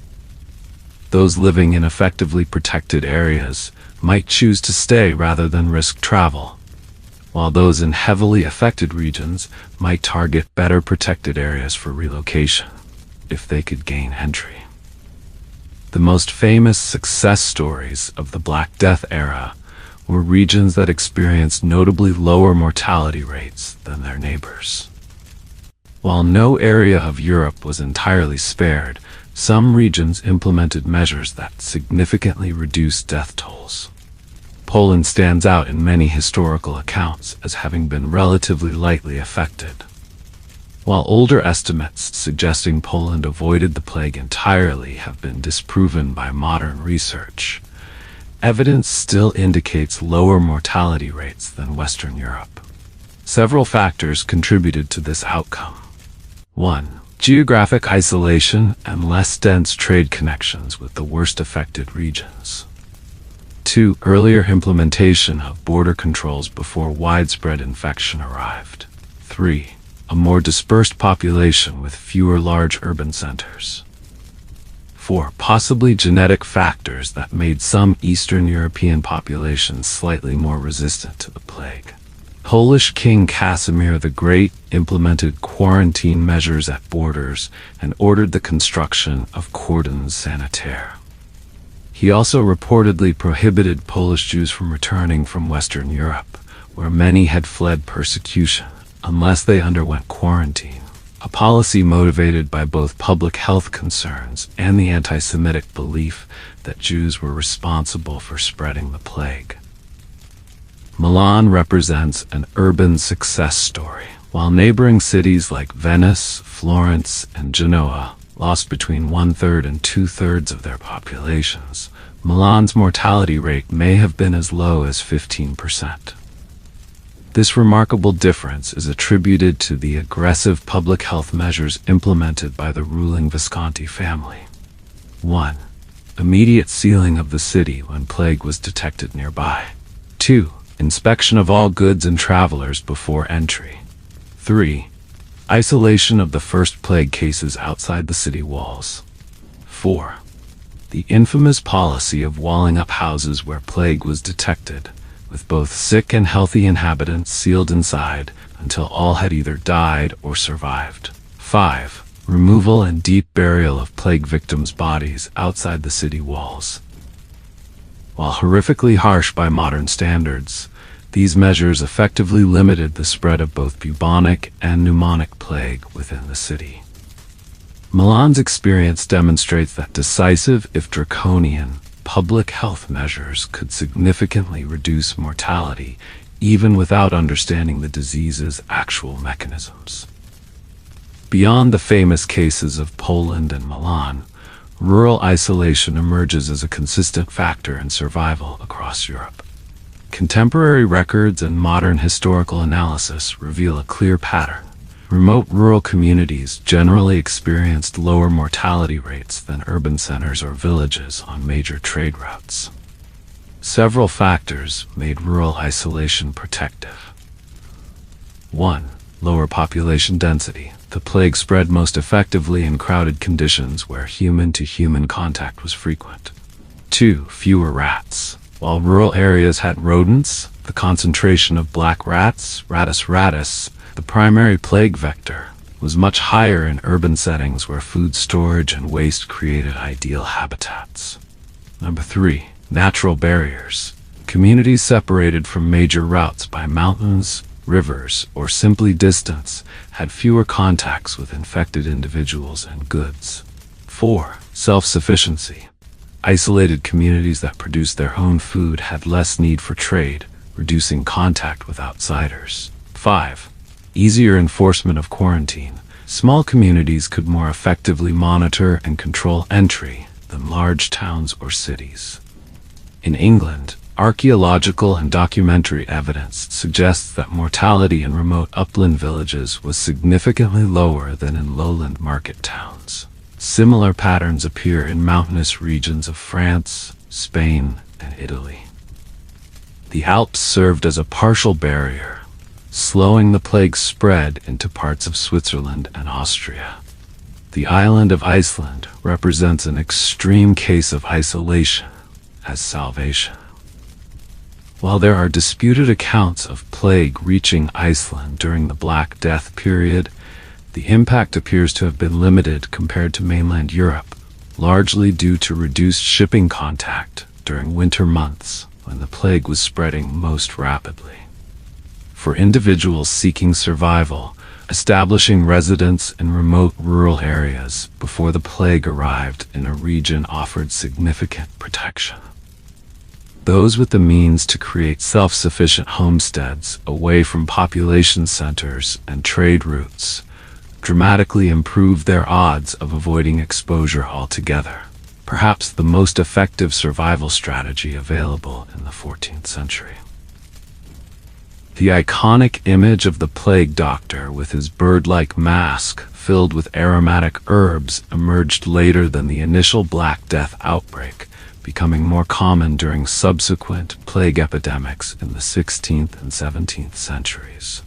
Those living in effectively protected areas might choose to stay rather than risk travel, while those in heavily affected regions might target better protected areas for relocation, if they could gain entry. The most famous success stories of the Black Death era were regions that experienced notably lower mortality rates than their neighbors. While no area of Europe was entirely spared, some regions implemented measures that significantly reduced death tolls. Poland stands out in many historical accounts as having been relatively lightly affected. While older estimates suggesting Poland avoided the plague entirely have been disproven by modern research, evidence still indicates lower mortality rates than Western Europe. Several factors contributed to this outcome. 1. geographic isolation and less dense trade connections with the worst affected regions. 2. Earlier implementation of border controls before widespread infection arrived. 3. A more dispersed population with fewer large urban centers. 4. Possibly genetic factors that made some Eastern European populations slightly more resistant to the plague. Polish King Casimir the Great implemented quarantine measures at borders and ordered the construction of cordons sanitaires. He also reportedly prohibited Polish Jews from returning from Western Europe, where many had fled persecution, unless they underwent quarantine, a policy motivated by both public health concerns and the anti-Semitic belief that Jews were responsible for spreading the plague. Milan represents an urban success story, while neighboring cities like Venice, Florence, and Genoa lost between 1/3 and 2/3 of their populations. Milan's mortality rate may have been as low as 15%. This remarkable difference is attributed to the aggressive public health measures implemented by the ruling Visconti family. 1. Immediate sealing of the city when plague was detected nearby. 2. Inspection of all goods and travelers before entry. 3. Isolation of the first plague cases outside the city walls. 4. The infamous policy of walling up houses where plague was detected, with both sick and healthy inhabitants sealed inside until all had either died or survived. 5. Removal and deep burial of plague victims' bodies outside the city walls. While horrifically harsh by modern standards, these measures effectively limited the spread of both bubonic and pneumonic plague within the city. Milan's experience demonstrates that decisive, if draconian, public health measures could significantly reduce mortality, even without understanding the disease's actual mechanisms. Beyond the famous cases of Poland and Milan, rural isolation emerges as a consistent factor in survival across Europe. Contemporary records and modern historical analysis reveal a clear pattern. Remote rural communities generally experienced lower mortality rates than urban centers or villages on major trade routes. Several factors made rural isolation protective. 1. Lower population density. The plague spread most effectively in crowded conditions where human-to-human contact was frequent. 2. Fewer rats. While rural areas had rodents, the concentration of black rats, Rattus rattus, the primary plague vector, was much higher in urban settings where food storage and waste created ideal habitats. 3. Natural barriers. Communities separated from major routes by mountains, rivers, or simply distance had fewer contacts with infected individuals and goods. 4. Self-sufficiency. Isolated communities that produced their own food had less need for trade, reducing contact with outsiders. 5. Easier enforcement of quarantine. Small communities could more effectively monitor and control entry than large towns or cities. In England, archaeological and documentary evidence suggests that mortality in remote upland villages was significantly lower than in lowland market towns. Similar patterns appear in mountainous regions of France, Spain, and Italy. The Alps served as a partial barrier, slowing the plague spread into parts of Switzerland and Austria. The island of Iceland represents an extreme case of isolation as salvation. While there are disputed accounts of plague reaching Iceland during the Black Death period, the impact appears to have been limited compared to mainland Europe, largely due to reduced shipping contact during winter months when the plague was spreading most rapidly. For individuals seeking survival, establishing residence in remote rural areas before the plague arrived in a region offered significant protection. Those with the means to create self-sufficient homesteads away from population centers and trade routes dramatically improved their odds of avoiding exposure altogether, perhaps the most effective survival strategy available in the 14th century. The iconic image of the plague doctor with his bird-like mask filled with aromatic herbs emerged later than the initial Black Death outbreak, becoming more common during subsequent plague epidemics in the 16th and 17th centuries.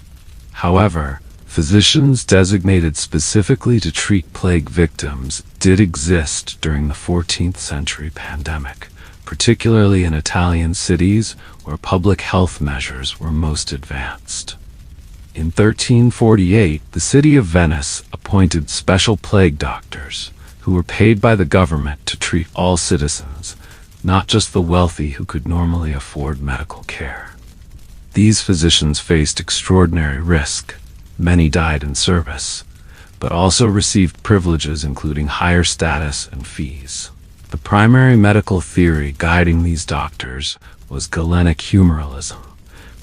However, physicians designated specifically to treat plague victims did exist during the 14th century pandemic, particularly in Italian cities where public health measures were most advanced. In 1348, the city of Venice appointed special plague doctors, who were paid by the government to treat all citizens, not just the wealthy who could normally afford medical care. These physicians faced extraordinary risk. Many died in service, but also received privileges including higher status and fees. The primary medical theory guiding these doctors was Galenic humorism,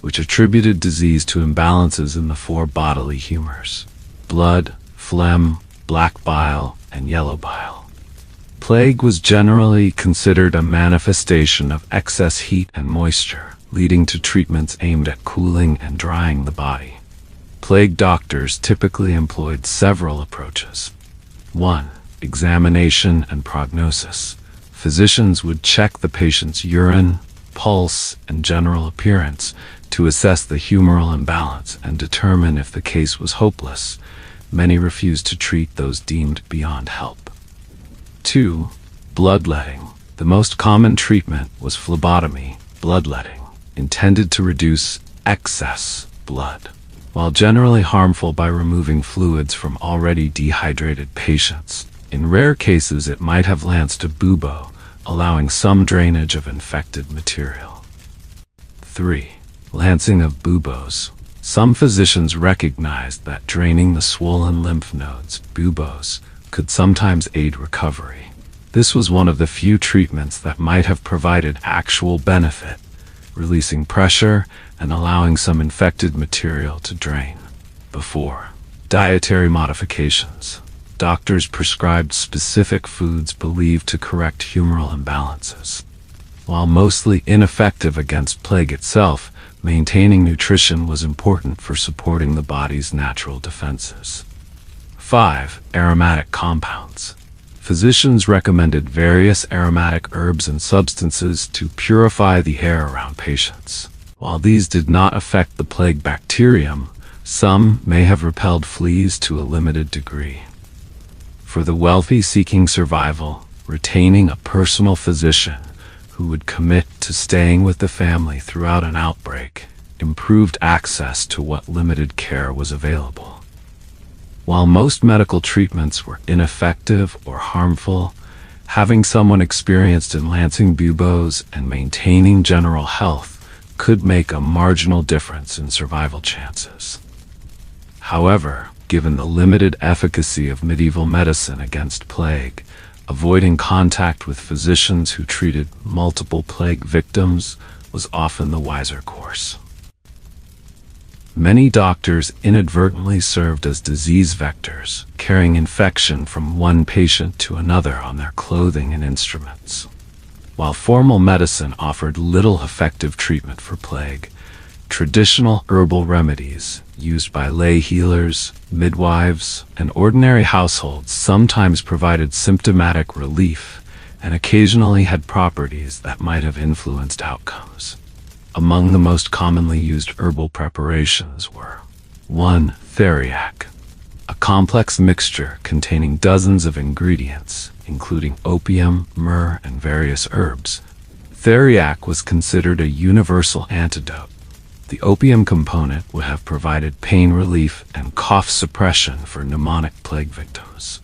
which attributed disease to imbalances in the four bodily humors: blood, phlegm, black bile, and yellow bile. Plague was generally considered a manifestation of excess heat and moisture, leading to treatments aimed at cooling and drying the body. Plague doctors typically employed several approaches. 1. Examination and prognosis. Physicians would check the patient's urine, pulse, and general appearance to assess the humoral imbalance and determine if the case was hopeless. Many refused to treat those deemed beyond help. 2. Bloodletting. The most common treatment was phlebotomy, bloodletting, intended to reduce excess blood. While generally harmful by removing fluids from already dehydrated patients, in rare cases it might have lanced a bubo, allowing some drainage of infected material. 3. Lancing of buboes. Some physicians recognized that draining the swollen lymph nodes, buboes, could sometimes aid recovery. This was one of the few treatments that might have provided actual benefit, releasing pressure and allowing some infected material to drain. 4. Dietary modifications. Doctors prescribed specific foods believed to correct humoral imbalances. While mostly ineffective against plague itself, maintaining nutrition was important for supporting the body's natural defenses. 5. Aromatic compounds. Physicians recommended various aromatic herbs and substances to purify the air around patients. While these did not affect the plague bacterium, some may have repelled fleas to a limited degree. For the wealthy seeking survival, retaining a personal physician who would commit to staying with the family throughout an outbreak improved access to what limited care was available. While most medical treatments were ineffective or harmful, having someone experienced in lancing buboes and maintaining general health could make a marginal difference in survival chances. However, given the limited efficacy of medieval medicine against plague, avoiding contact with physicians who treated multiple plague victims was often the wiser course. Many doctors inadvertently served as disease vectors, carrying infection from one patient to another on their clothing and instruments. While formal medicine offered little effective treatment for plague, traditional herbal remedies used by lay healers, midwives, and ordinary households sometimes provided symptomatic relief and occasionally had properties that might have influenced outcomes. Among the most commonly used herbal preparations were 1. Theriac, a complex mixture containing dozens of ingredients, including opium, myrrh, and various herbs. Theriac was considered a universal antidote. The opium component would have provided pain relief and cough suppression for pneumonic plague victims.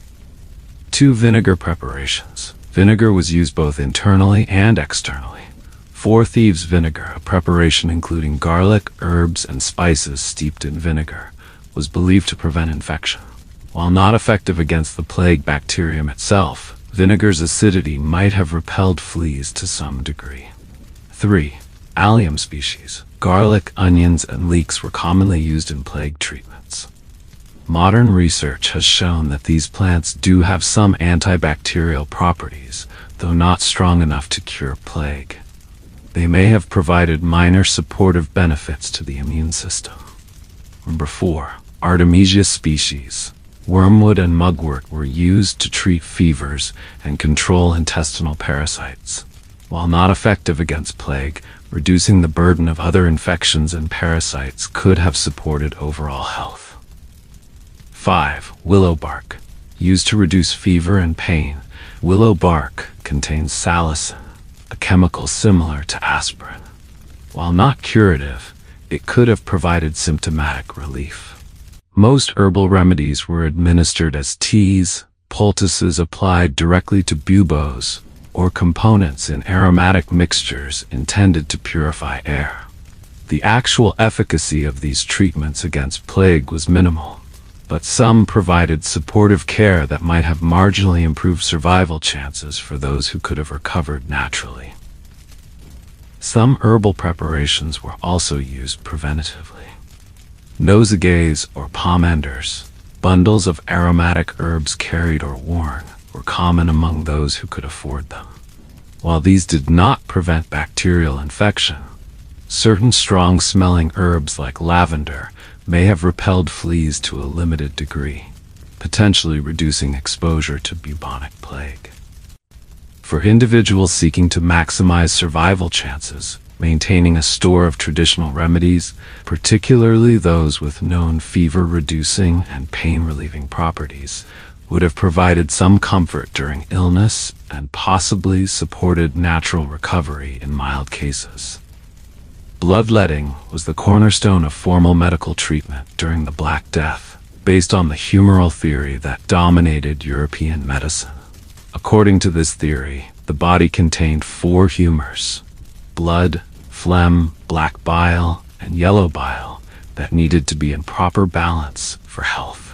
2. Vinegar preparations. Vinegar was used both internally and externally. 4. Thieves' vinegar, a preparation including garlic, herbs, and spices steeped in vinegar, was believed to prevent infection. While not effective against the plague bacterium itself, vinegar's acidity might have repelled fleas to some degree. 3. Allium species. Garlic, onions, and leeks were commonly used in plague treatments. Modern research has shown that these plants do have some antibacterial properties, though not strong enough to cure plague. They may have provided minor supportive benefits to the immune system. 4. Artemisia species. Wormwood and mugwort were used to treat fevers and control intestinal parasites. While not effective against plague, reducing the burden of other infections and parasites could have supported overall health. 5. Willow bark. Used to reduce fever and pain, willow bark contains salicin, a chemical similar to aspirin. While not curative, it could have provided symptomatic relief. Most herbal remedies were administered as teas, poultices applied directly to buboes, or components in aromatic mixtures intended to purify air. The actual efficacy of these treatments against plague was minimal, but some provided supportive care that might have marginally improved survival chances for those who could have recovered naturally. Some herbal preparations were also used preventatively. Nosegays or pomanders, bundles of aromatic herbs carried or worn, were common among those who could afford them. While these did not prevent bacterial infection, certain strong-smelling herbs like lavender may have repelled fleas to a limited degree, potentially reducing exposure to bubonic plague. For individuals seeking to maximize survival chances, maintaining a store of traditional remedies, particularly those with known fever-reducing and pain-relieving properties, would have provided some comfort during illness and possibly supported natural recovery in mild cases. Bloodletting was the cornerstone of formal medical treatment during the Black Death, based on the humoral theory that dominated European medicine. According to this theory, the body contained 4 humors: blood, phlegm, black bile, and yellow bile, that needed to be in proper balance for health.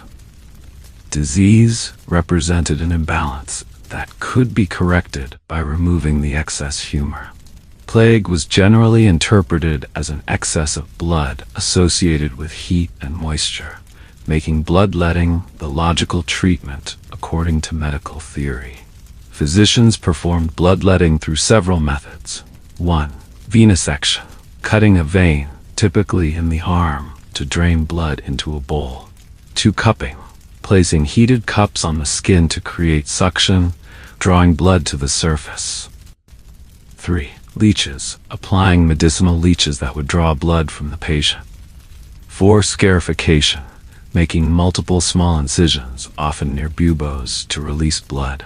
Disease represented an imbalance that could be corrected by removing the excess humor. Plague was generally interpreted as an excess of blood associated with heat and moisture, making bloodletting the logical treatment according to medical theory. Physicians performed bloodletting through several methods. 1. Venesection, cutting a vein, typically in the arm, to drain blood into a bowl. 2. Cupping, placing heated cups on the skin to create suction, drawing blood to the surface. 3. Leeches, applying medicinal leeches that would draw blood from the patient. 4. Scarification, making multiple small incisions, often near buboes, to release blood.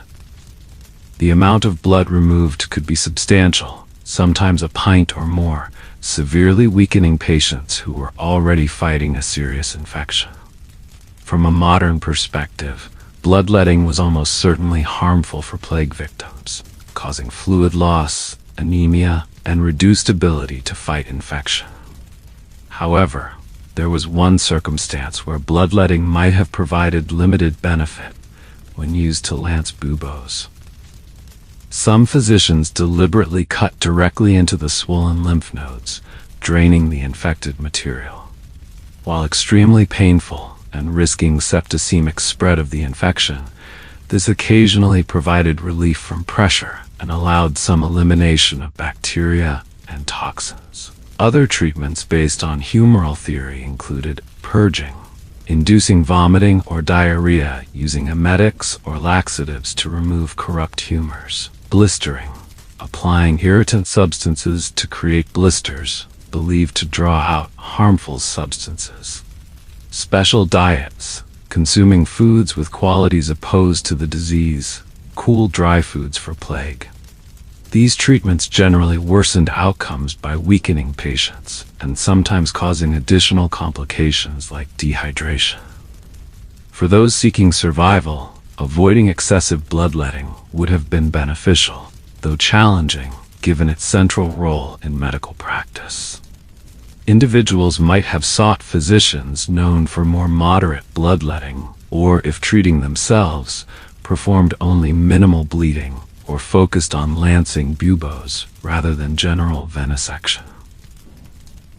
The amount of blood removed could be substantial, sometimes a pint or more, severely weakening patients who were already fighting a serious infection. From a modern perspective, bloodletting was almost certainly harmful for plague victims, causing fluid loss, anemia, and reduced ability to fight infection. However, there was one circumstance where bloodletting might have provided limited benefit when used to lance buboes. Some physicians deliberately cut directly into the swollen lymph nodes, draining the infected material. While extremely painful and risking septicemic spread of the infection, this occasionally provided relief from pressure and allowed some elimination of bacteria and toxins. Other treatments based on humoral theory included purging, inducing vomiting or diarrhea using emetics or laxatives to remove corrupt humors, blistering, applying irritant substances to create blisters believed to draw out harmful substances, special diets, consuming foods with qualities opposed to the disease, cool dry foods for plague. These treatments generally worsened outcomes by weakening patients and sometimes causing additional complications like dehydration. For those seeking survival, avoiding excessive bloodletting would have been beneficial, though challenging given its central role in medical practice. Individuals might have sought physicians known for more moderate bloodletting, or if treating themselves, performed only minimal bleeding or focused on lancing buboes rather than general venesection.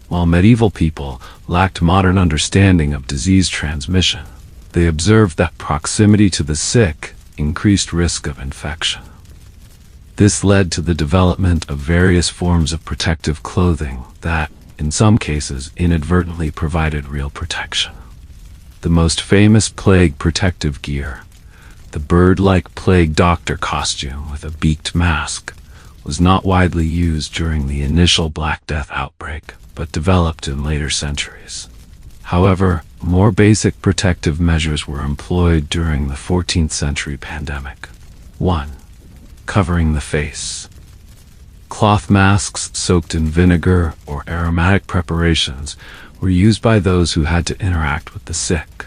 While medieval people lacked modern understanding of disease transmission, they observed that proximity to the sick increased risk of infection. This led to the development of various forms of protective clothing that, in some cases, inadvertently provided real protection. The most famous plague protective gear, the bird-like plague doctor costume with a beaked mask, was not widely used during the initial Black Death outbreak, but developed in later centuries. However, more basic protective measures were employed during the 14th century pandemic. 1. Covering the face. Cloth masks soaked in vinegar or aromatic preparations were used by those who had to interact with the sick.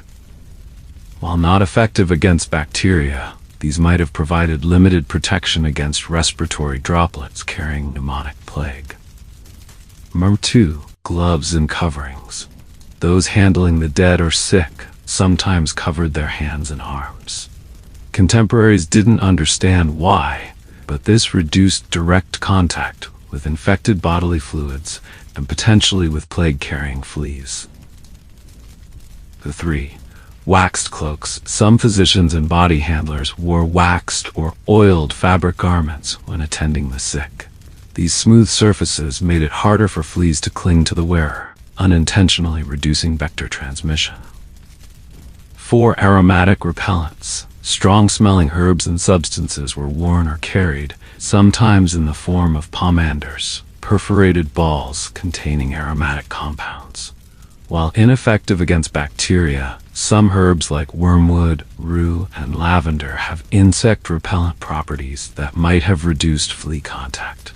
While not effective against bacteria, these might have provided limited protection against respiratory droplets carrying pneumonic plague. Number 2. Gloves and coverings. Those handling the dead or sick sometimes covered their hands and arms. Contemporaries didn't understand why, but this reduced direct contact with infected bodily fluids and potentially with plague-carrying fleas. 3. Waxed cloaks. Some physicians and body handlers wore waxed or oiled fabric garments when attending the sick. These smooth surfaces made it harder for fleas to cling to the wearer, unintentionally reducing vector transmission. 4. Aromatic repellents. Strong-smelling herbs and substances were worn or carried, sometimes in the form of pomanders, perforated balls containing aromatic compounds. While ineffective against bacteria, some herbs like wormwood, rue, and lavender have insect repellent properties that might have reduced flea contact.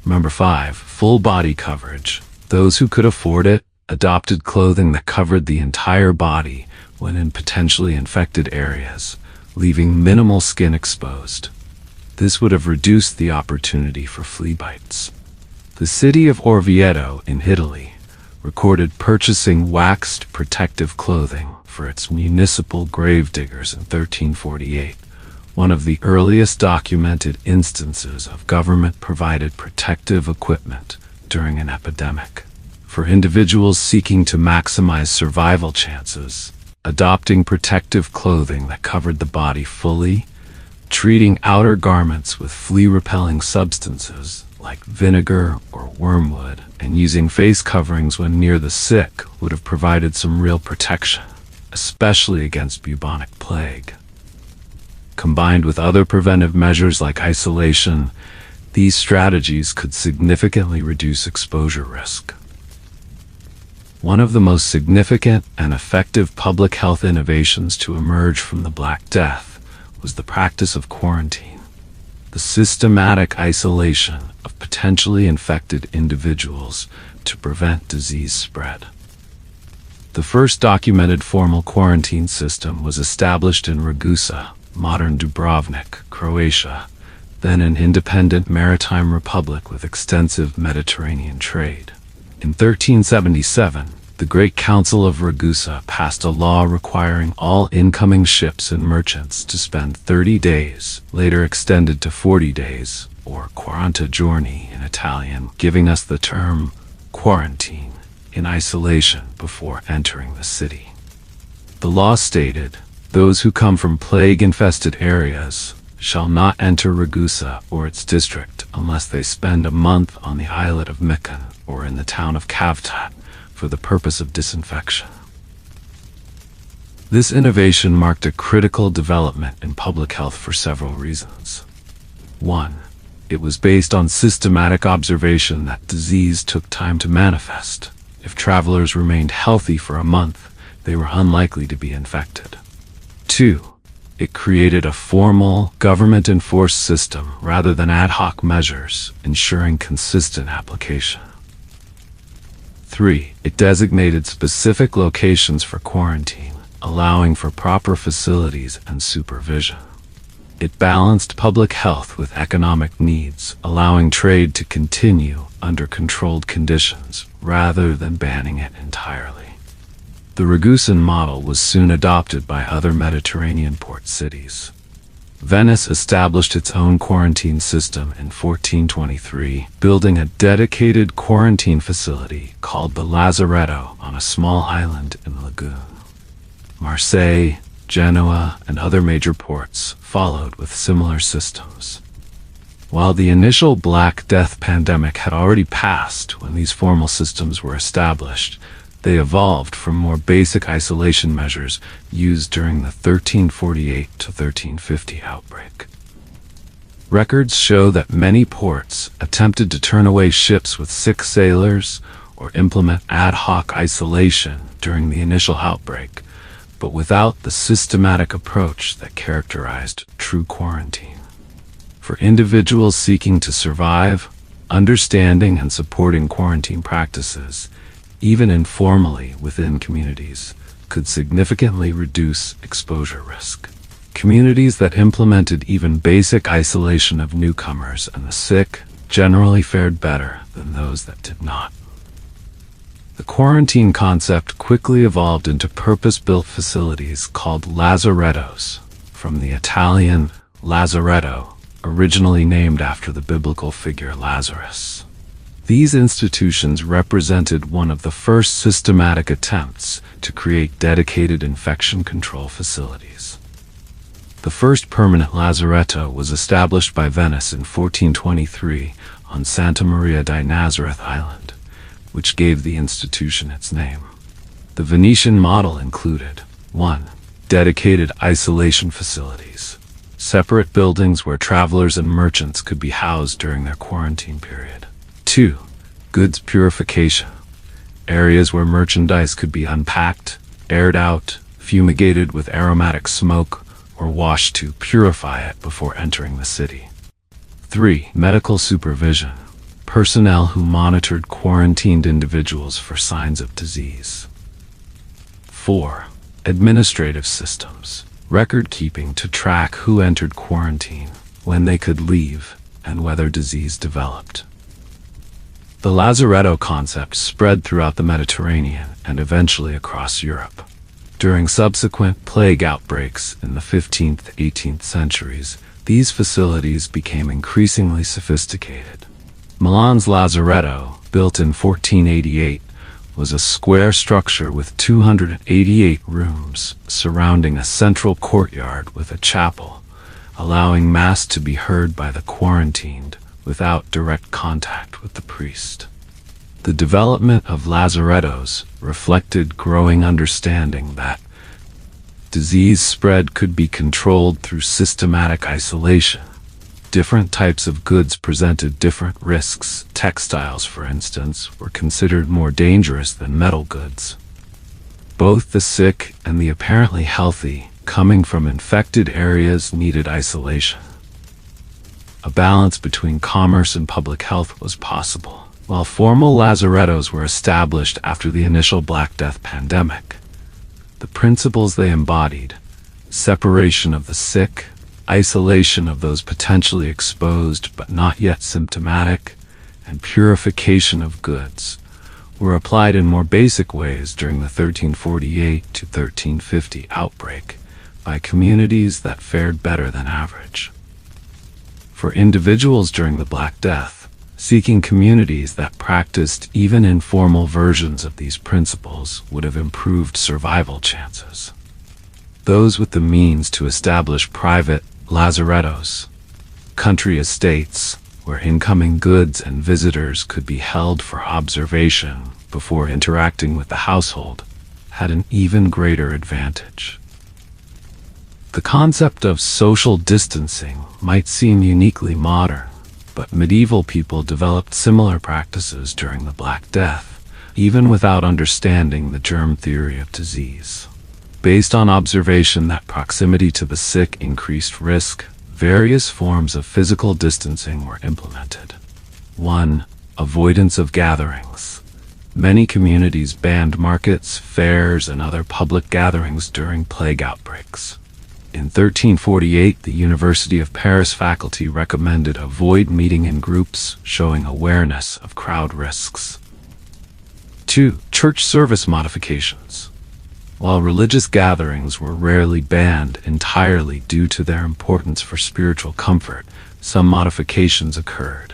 Number 5. Full body coverage. Those who could afford it adopted clothing that covered the entire body when in potentially infected areas, leaving minimal skin exposed. This would have reduced the opportunity for flea bites. The city of Orvieto in Italy recorded purchasing waxed protective clothing for its municipal gravediggers in 1348, one of the earliest documented instances of government-provided protective equipment during an epidemic. For individuals seeking to maximize survival chances, adopting protective clothing that covered the body fully, treating outer garments with flea-repelling substances like vinegar or wormwood, and using face coverings when near the sick would have provided some real protection, especially against bubonic plague. Combined with other preventive measures like isolation, these strategies could significantly reduce exposure risk. One of the most significant and effective public health innovations to emerge from the Black Death was the practice of quarantine, the systematic isolation of potentially infected individuals to prevent disease spread. The first documented formal quarantine system was established in Ragusa, modern Dubrovnik, Croatia, then an independent maritime republic with extensive Mediterranean trade. In 1377, the Great Council of Ragusa passed a law requiring all incoming ships and merchants to spend 30 days, later extended to 40 days, or 40 giorni in Italian, giving us the term quarantine, in isolation before entering the city. The law stated, "Those who come from plague-infested areas shall not enter Ragusa or its district unless they spend a month on the islet of Mykonos or in the town of Cavtat for the purpose of disinfection." This innovation marked a critical development in public health for several reasons. 1. It was based on systematic observation that disease took time to manifest. If travelers remained healthy for a month, they were unlikely to be infected. 2. It created a formal, government-enforced system rather than ad hoc measures, ensuring consistent application. 3. It designated specific locations for quarantine, allowing for proper facilities and supervision. It balanced public health with economic needs, allowing trade to continue under controlled conditions rather than banning it entirely. The Ragusan model was soon adopted by other Mediterranean port cities. Venice established its own quarantine system in 1423, building a dedicated quarantine facility called the Lazaretto on a small island in the lagoon. Marseille, Genoa, and other major ports followed with similar systems. While the initial Black Death pandemic had already passed when these formal systems were established, They evolved from more basic isolation measures used during the 1348 to 1350 outbreak. Records show that many ports attempted to turn away ships with sick sailors or implement ad hoc isolation during the initial outbreak, but without the systematic approach that characterized true quarantine. For individuals seeking to survive, understanding and supporting quarantine practices, even informally within communities, could significantly reduce exposure risk. Communities that implemented even basic isolation of newcomers and the sick generally fared better than those that did not. The quarantine concept quickly evolved into purpose-built facilities called lazarettos, from the Italian lazaretto, originally named after the biblical figure Lazarus. These institutions represented one of the first systematic attempts to create dedicated infection control facilities. The first permanent lazaretto was established by Venice in 1423 on Santa Maria di Nazareth Island, which gave the institution its name. The Venetian model included 1. Dedicated isolation facilities, separate buildings where travelers and merchants could be housed during their quarantine period. 2. Goods purification, areas where merchandise could be unpacked, aired out, fumigated with aromatic smoke, or washed to purify it before entering the city. 3. Medical supervision, personnel who monitored quarantined individuals for signs of disease. 4. Administrative systems, record keeping to track who entered quarantine, when they could leave, and whether disease developed. The lazaretto concept spread throughout the Mediterranean and eventually across Europe. During subsequent plague outbreaks in the 15th, 18th centuries, these facilities became increasingly sophisticated. Milan's lazaretto, built in 1488, was a square structure with 288 rooms surrounding a central courtyard with a chapel, allowing Mass to be heard by the quarantined without direct contact with the priest. The development of lazarettos reflected growing understanding that disease spread could be controlled through systematic isolation. Different types of goods presented different risks. Textiles, for instance, were considered more dangerous than metal goods. Both the sick and the apparently healthy, coming from infected areas, needed isolation. A balance between commerce and public health was possible. While formal lazarettos were established after the initial Black Death pandemic, the principles they embodied, separation of the sick, isolation of those potentially exposed but not yet symptomatic, and purification of goods, were applied in more basic ways during the 1348 to 1350 outbreak by communities that fared better than average. For individuals during the Black Death, seeking communities that practiced even informal versions of these principles would have improved survival chances. Those with the means to establish private lazarettos, country estates, where incoming goods and visitors could be held for observation before interacting with the household, had an even greater advantage. The concept of social distancing might seem uniquely modern, but medieval people developed similar practices during the Black Death, even without understanding the germ theory of disease. Based on observation that proximity to the sick increased risk, various forms of physical distancing were implemented. 1. Avoidance of gatherings. Many communities banned markets, fairs, and other public gatherings during plague outbreaks. In 1348, the University of Paris faculty recommended avoid meeting in groups, showing awareness of crowd risks. 2. Church service modifications. While religious gatherings were rarely banned entirely due to their importance for spiritual comfort, some modifications occurred.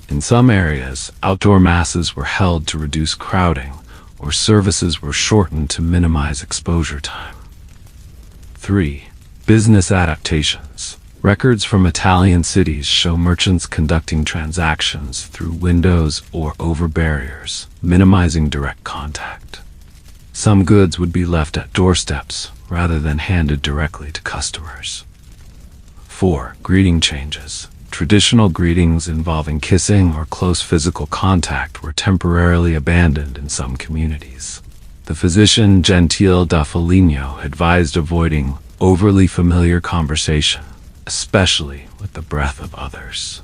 In some areas, outdoor masses were held to reduce crowding, or services were shortened to minimize exposure time. 3. Business adaptations. Records from Italian cities show merchants conducting transactions through windows or over barriers, minimizing direct contact. Some goods would be left at doorsteps rather than handed directly to customers. 4. Greeting changes. Traditional greetings involving kissing or close physical contact were temporarily abandoned in some communities. The physician Gentile da Foligno advised avoiding overly familiar conversation, especially with the breath of others.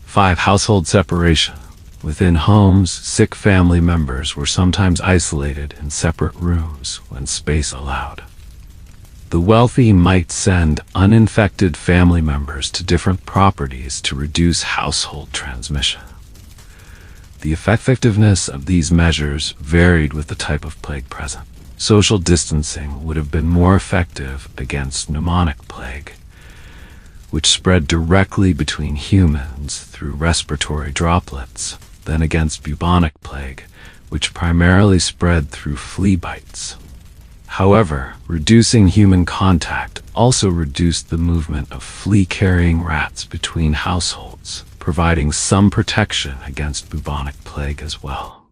5. Household separation. Within homes, sick family members were sometimes isolated in separate rooms when space allowed. The wealthy might send uninfected family members to different properties to reduce household transmission. The effectiveness of these measures varied with the type of plague present. Social distancing would have been more effective against pneumonic plague, which spread directly between humans through respiratory droplets, than against bubonic plague, which primarily spread through flea bites. However, reducing human contact also reduced the movement of flea-carrying rats between households, providing some protection against bubonic plague as well.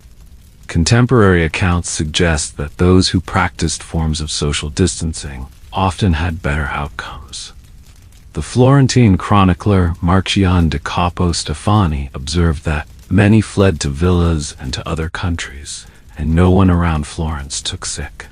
Contemporary accounts suggest that those who practiced forms of social distancing often had better outcomes. The Florentine chronicler Marcian da Capo Stefani observed that many fled to villas and to other countries, and no one around Florence took sick.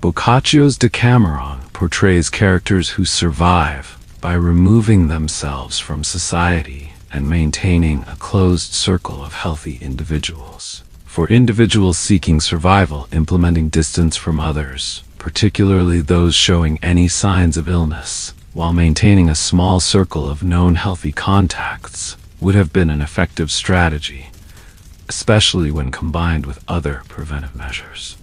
Boccaccio's Decameron portrays characters who survive by removing themselves from society and maintaining a closed circle of healthy individuals. For individuals seeking survival, implementing distance from others, particularly those showing any signs of illness, while maintaining a small circle of known healthy contacts, would have been an effective strategy, especially when combined with other preventive measures.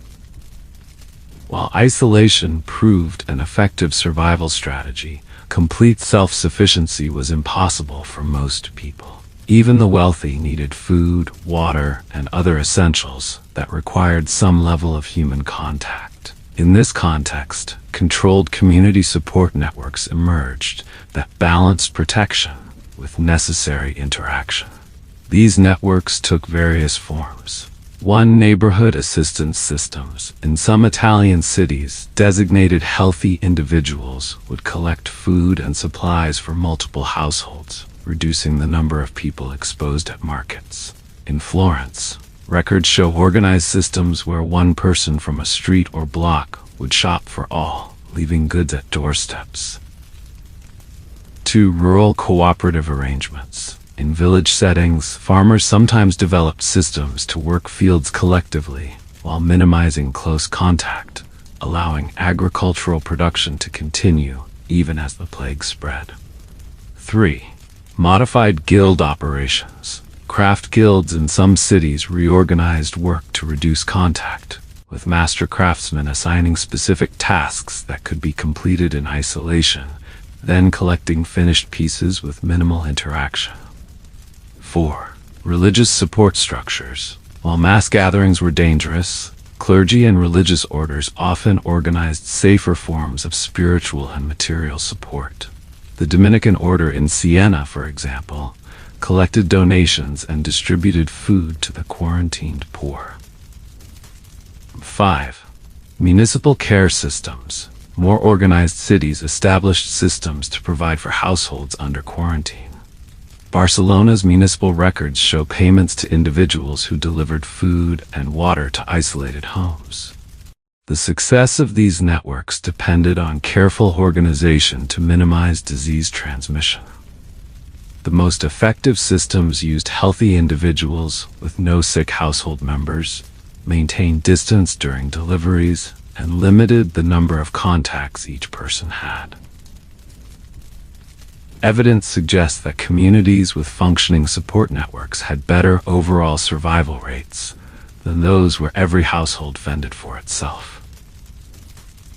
While isolation proved an effective survival strategy, complete self-sufficiency was impossible for most people. Even the wealthy needed food, water, and other essentials that required some level of human contact. In this context, controlled community support networks emerged that balanced protection with necessary interaction. These networks took various forms. 1. Neighborhood assistance systems. In some Italian cities, designated healthy individuals would collect food and supplies for multiple households, reducing the number of people exposed at markets. In Florence, records show organized systems where one person from a street or block would shop for all, leaving goods at doorsteps. 2. Rural cooperative arrangements. In village settings, farmers sometimes developed systems to work fields collectively while minimizing close contact, allowing agricultural production to continue even as the plague spread. 3. Modified guild operations. Craft guilds in some cities reorganized work to reduce contact, with master craftsmen assigning specific tasks that could be completed in isolation, then collecting finished pieces with minimal interaction. 4. Religious support structures. While mass gatherings were dangerous, clergy and religious orders often organized safer forms of spiritual and material support. The Dominican order in Siena, for example, collected donations and distributed food to the quarantined poor. 5. Municipal care systems. More organized cities established systems to provide for households under quarantine. Barcelona's municipal records show payments to individuals who delivered food and water to isolated homes. The success of these networks depended on careful organization to minimize disease transmission. The most effective systems used healthy individuals with no sick household members, maintained distance during deliveries, and limited the number of contacts each person had. Evidence suggests that communities with functioning support networks had better overall survival rates than those where every household fended for itself.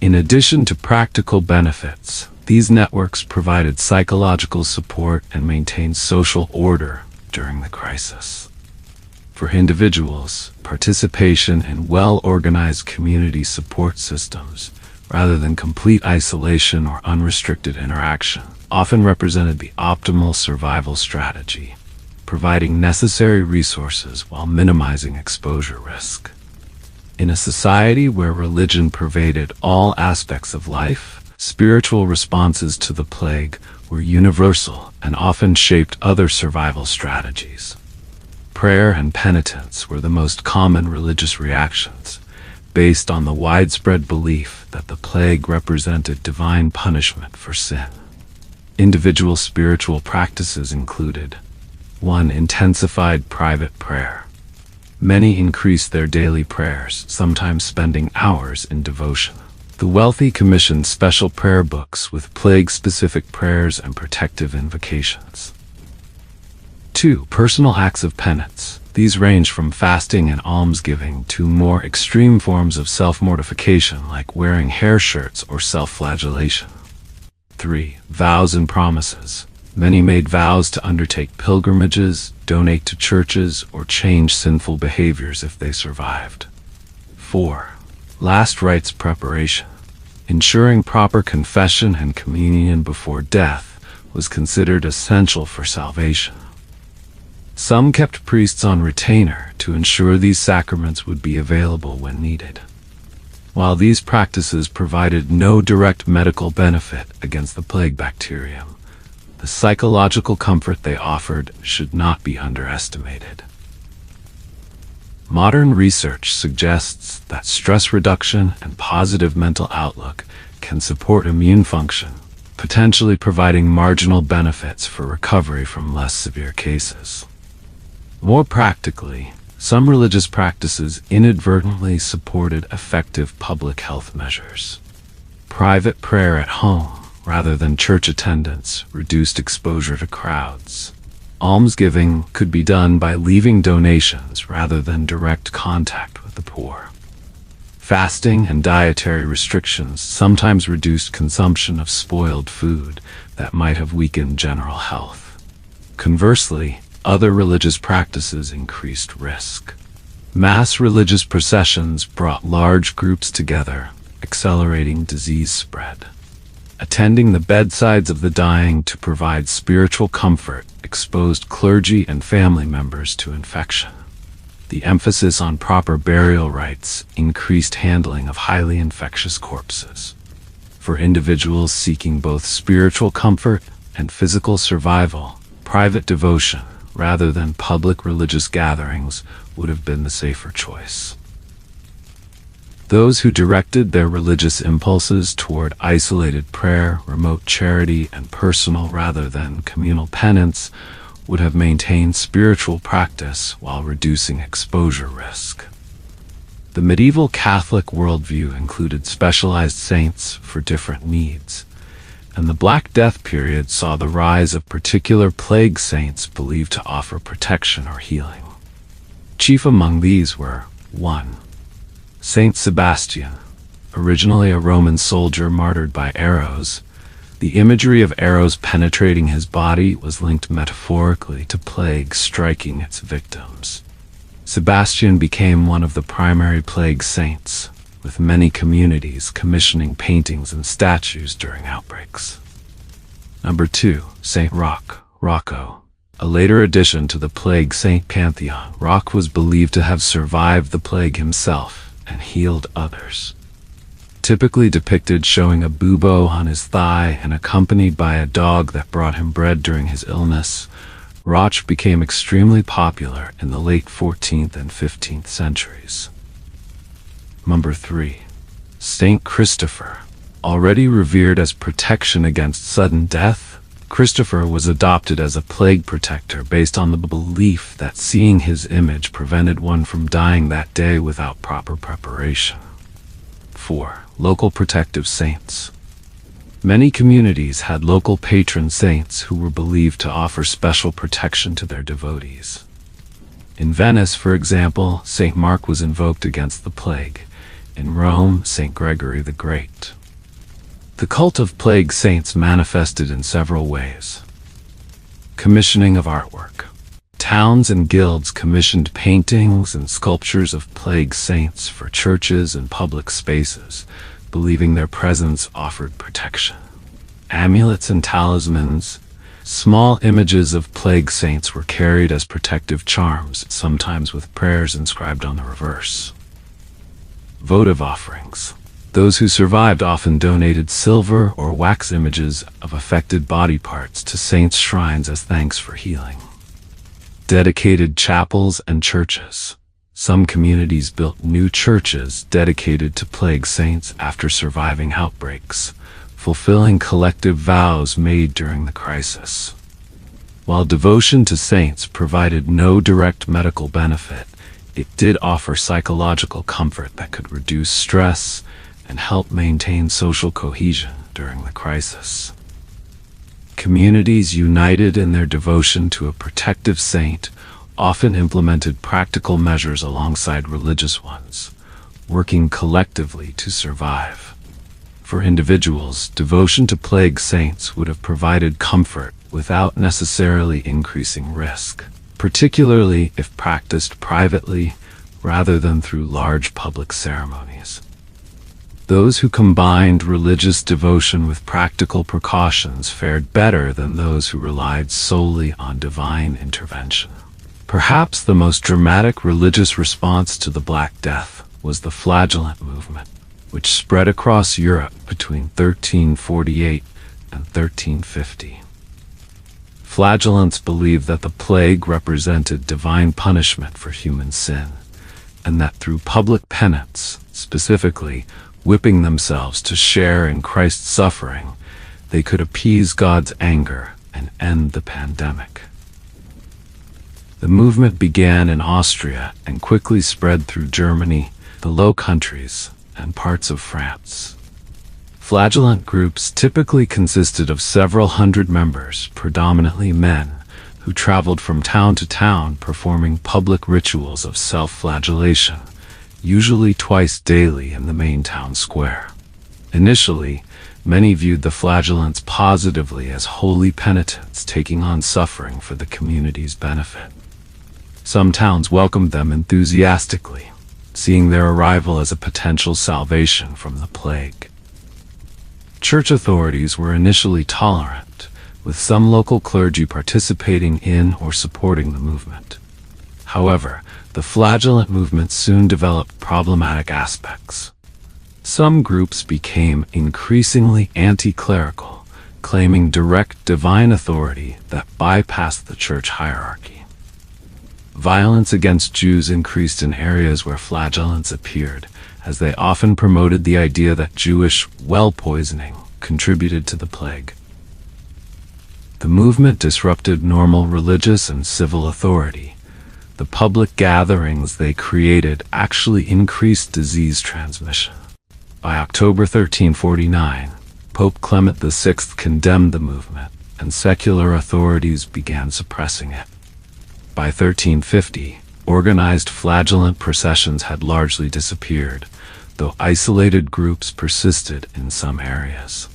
In addition to practical benefits, these networks provided psychological support and maintained social order during the crisis. For individuals, participation in well-organized community support systems, rather than complete isolation or unrestricted interaction, often represented the optimal survival strategy, providing necessary resources while minimizing exposure risk. In a society where religion pervaded all aspects of life, spiritual responses to the plague were universal and often shaped other survival strategies. Prayer and penitence were the most common religious reactions, based on the widespread belief that the plague represented divine punishment for sin. Individual spiritual practices included 1. Intensified private prayer. Many increased their daily prayers, sometimes spending hours in devotion. The wealthy commissioned special prayer books with plague-specific prayers and protective invocations. 2. Personal acts of penance. These range from fasting and almsgiving to more extreme forms of self-mortification like wearing hair shirts or self-flagellation. 3. Vows and promises. Many made vows to undertake pilgrimages, donate to churches, or change sinful behaviors if they survived. 4. Last rites preparation. Ensuring proper confession and communion before death was considered essential for salvation. Some kept priests on retainer to ensure these sacraments would be available when needed. While these practices provided no direct medical benefit against the plague bacterium, the psychological comfort they offered should not be underestimated. Modern research suggests that stress reduction and positive mental outlook can support immune function, potentially providing marginal benefits for recovery from less severe cases. More practically, some religious practices inadvertently supported effective public health measures. Private prayer at home, rather than church attendance, reduced exposure to crowds. Almsgiving could be done by leaving donations rather than direct contact with the poor. Fasting and dietary restrictions sometimes reduced consumption of spoiled food that might have weakened general health. Conversely, other religious practices increased risk. Mass religious processions brought large groups together, accelerating disease spread. Attending the bedsides of the dying to provide spiritual comfort exposed clergy and family members to infection. The emphasis on proper burial rites increased handling of highly infectious corpses. For individuals seeking both spiritual comfort and physical survival, private devotion, rather than public religious gatherings, would have been the safer choice. Those who directed their religious impulses toward isolated prayer, remote charity, and personal rather than communal penance would have maintained spiritual practice while reducing exposure risk. The medieval Catholic worldview included specialized saints for different needs, and the Black Death period saw the rise of particular plague saints believed to offer protection or healing. Chief among these were 1. Saint Sebastian, originally a Roman soldier martyred by arrows. The imagery of arrows penetrating his body was linked metaphorically to plague striking its victims. Sebastian became one of the primary plague saints, with many communities commissioning paintings and statues during outbreaks. Number 2. Saint Rocco. A later addition to the plague saint pantheon, Rock was believed to have survived the plague himself and healed others. Typically depicted showing a bubo on his thigh and accompanied by a dog that brought him bread during his illness, Roch became extremely popular in the late 14th and 15th centuries. Number 3. Saint Christopher. Already revered as protection against sudden death, Christopher was adopted as a plague protector based on the belief that seeing his image prevented one from dying that day without proper preparation. 4. Local protective saints. Many communities had local patron saints who were believed to offer special protection to their devotees. In Venice, for example, Saint Mark was invoked against the plague. In Rome, Saint Gregory the Great. The cult of plague saints manifested in several ways. Commissioning of artwork. Towns and guilds commissioned paintings and sculptures of plague saints for churches and public spaces, believing their presence offered protection. Amulets and talismans. Small images of plague saints were carried as protective charms, sometimes with prayers inscribed on the reverse. Votive offerings. Those who survived often donated silver or wax images of affected body parts to saints' shrines as thanks for healing. Dedicated chapels and churches. Some communities built new churches dedicated to plague saints after surviving outbreaks, fulfilling collective vows made during the crisis. While devotion to saints provided no direct medical benefit, it did offer psychological comfort that could reduce stress and help maintain social cohesion during the crisis. Communities united in their devotion to a protective saint often implemented practical measures alongside religious ones, working collectively to survive. For individuals, devotion to plague saints would have provided comfort without necessarily increasing risk, particularly if practiced privately rather than through large public ceremonies. Those who combined religious devotion with practical precautions fared better than those who relied solely on divine intervention. Perhaps the most dramatic religious response to the Black Death was the flagellant movement, which spread across Europe between 1348 and 1350. Flagellants believed that the plague represented divine punishment for human sin, and that through public penance, specifically whipping themselves to share in Christ's suffering, they could appease God's anger and end the pandemic. The movement began in Austria and quickly spread through Germany, the Low Countries, and parts of France. Flagellant groups typically consisted of several hundred members, predominantly men, who traveled from town to town performing public rituals of self-flagellation, usually twice daily in the main town square. Initially, many viewed the flagellants positively as holy penitents taking on suffering for the community's benefit. Some towns welcomed them enthusiastically, seeing their arrival as a potential salvation from the plague. Church authorities were initially tolerant, with some local clergy participating in or supporting the movement. However, the flagellant movement soon developed problematic aspects. Some groups became increasingly anti-clerical, claiming direct divine authority that bypassed the church hierarchy. Violence against Jews increased in areas where flagellants appeared, as they often promoted the idea that Jewish well poisoning contributed to the plague. The movement disrupted normal religious and civil authority. The public gatherings they created actually increased disease transmission. By October 1349, Pope Clement VI condemned the movement, and secular authorities began suppressing it. By 1350, organized flagellant processions had largely disappeared, though isolated groups persisted in some areas.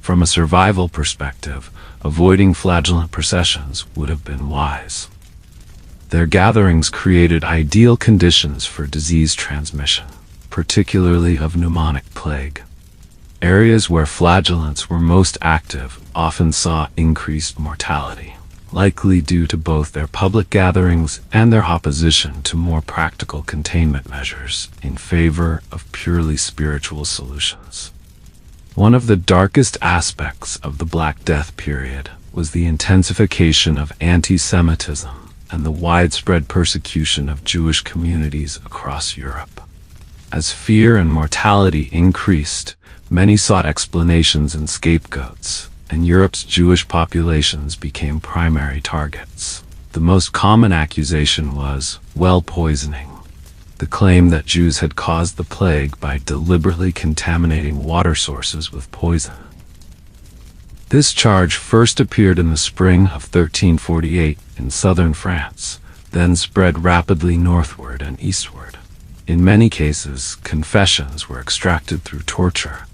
From a survival perspective, avoiding flagellant processions would have been wise. Their gatherings created ideal conditions for disease transmission, particularly of pneumonic plague. Areas where flagellants were most active often saw increased mortality, likely due to both their public gatherings and their opposition to more practical containment measures in favor of purely spiritual solutions. One of the darkest aspects of the Black Death period was the intensification of anti-Semitism and the widespread persecution of Jewish communities across Europe. As fear and mortality increased, many sought explanations and scapegoats, and Europe's Jewish populations became primary targets. The most common accusation was well poisoning, the claim that Jews had caused the plague by deliberately contaminating water sources with poison. This charge first appeared in the spring of 1348 in southern France, then spread rapidly northward and eastward. In many cases, confessions were extracted through torture,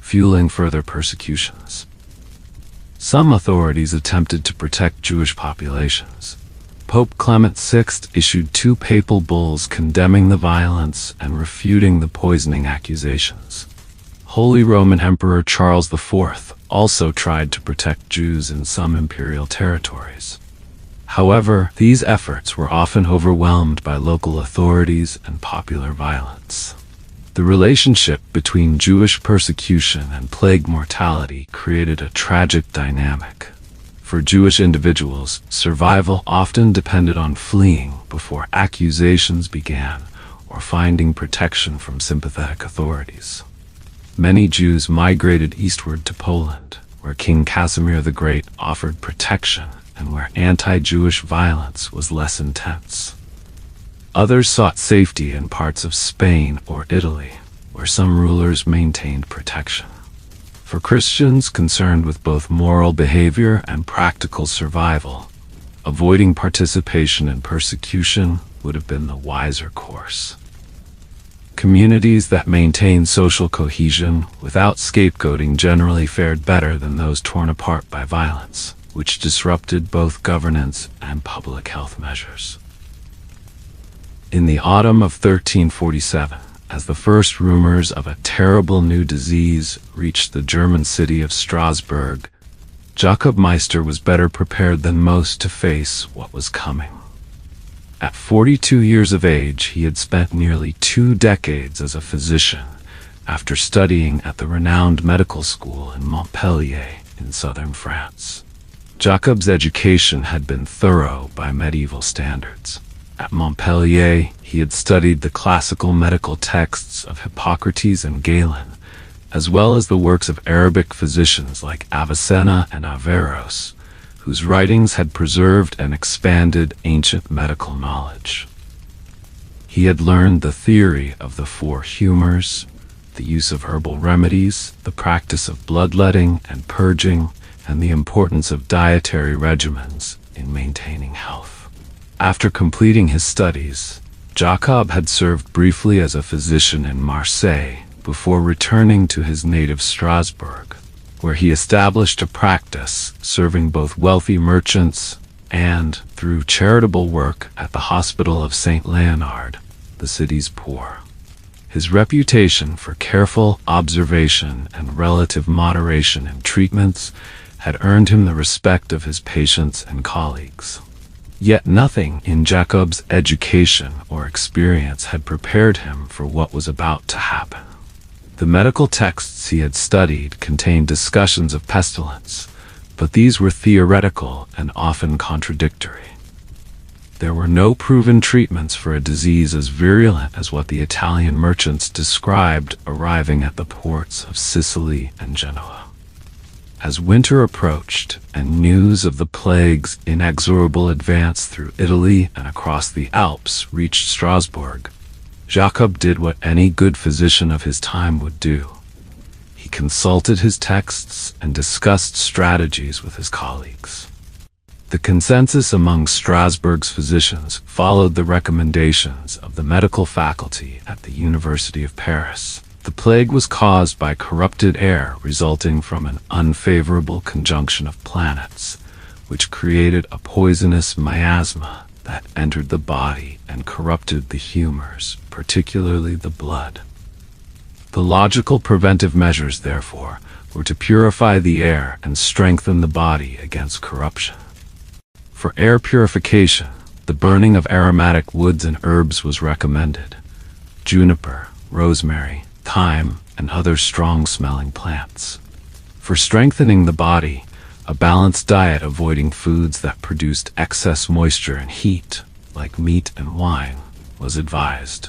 fueling further persecutions. Some authorities attempted to protect Jewish populations. Pope Clement VI issued 2 papal bulls condemning the violence and refuting the poisoning accusations. Holy Roman Emperor Charles IV also tried to protect Jews in some imperial territories. However, these efforts were often overwhelmed by local authorities and popular violence. The relationship between Jewish persecution and plague mortality created a tragic dynamic. For Jewish individuals, survival often depended on fleeing before accusations began or finding protection from sympathetic authorities. Many Jews migrated eastward to Poland, where King Casimir the Great offered protection and where anti-Jewish violence was less intense. Others sought safety in parts of Spain or Italy, where some rulers maintained protection. For Christians concerned with both moral behavior and practical survival, avoiding participation in persecution would have been the wiser course. Communities that maintained social cohesion without scapegoating generally fared better than those torn apart by violence, which disrupted both governance and public health measures. In the autumn of 1347, as the first rumors of a terrible new disease reached the German city of Strasbourg, Jakob Meister was better prepared than most to face what was coming. At 42 years of age, he had spent nearly 2 decades as a physician after studying at the renowned medical school in Montpellier in southern France. Jakob's education had been thorough by medieval standards. At Montpellier, he had studied the classical medical texts of Hippocrates and Galen, as well as the works of Arabic physicians like Avicenna and Averroes, whose writings had preserved and expanded ancient medical knowledge. He had learned the theory of the 4 humors, the use of herbal remedies, the practice of bloodletting and purging, and the importance of dietary regimens in maintaining health. After completing his studies, Jakob had served briefly as a physician in Marseille before returning to his native Strasbourg, where he established a practice serving both wealthy merchants and, through charitable work at the Hospital of St. Leonard, the city's poor. His reputation for careful observation and relative moderation in treatments had earned him the respect of his patients and colleagues. Yet nothing in Jakob's education or experience had prepared him for what was about to happen. The medical texts he had studied contained discussions of pestilence, but these were theoretical and often contradictory. There were no proven treatments for a disease as virulent as what the Italian merchants described arriving at the ports of Sicily and Genoa. As winter approached and news of the plague's inexorable advance through Italy and across the Alps reached Strasbourg, Jakob did what any good physician of his time would do. He consulted his texts and discussed strategies with his colleagues. The consensus among Strasbourg's physicians followed the recommendations of the medical faculty at the University of Paris. The plague was caused by corrupted air resulting from an unfavorable conjunction of planets, which created a poisonous miasma that entered the body and corrupted the humors, particularly the blood. The logical preventive measures, therefore, were to purify the air and strengthen the body against corruption. For air purification, the burning of aromatic woods and herbs was recommended: juniper, rosemary, thyme, and other strong-smelling plants. For strengthening the body, a balanced diet avoiding foods that produced excess moisture and heat, like meat and wine, was advised,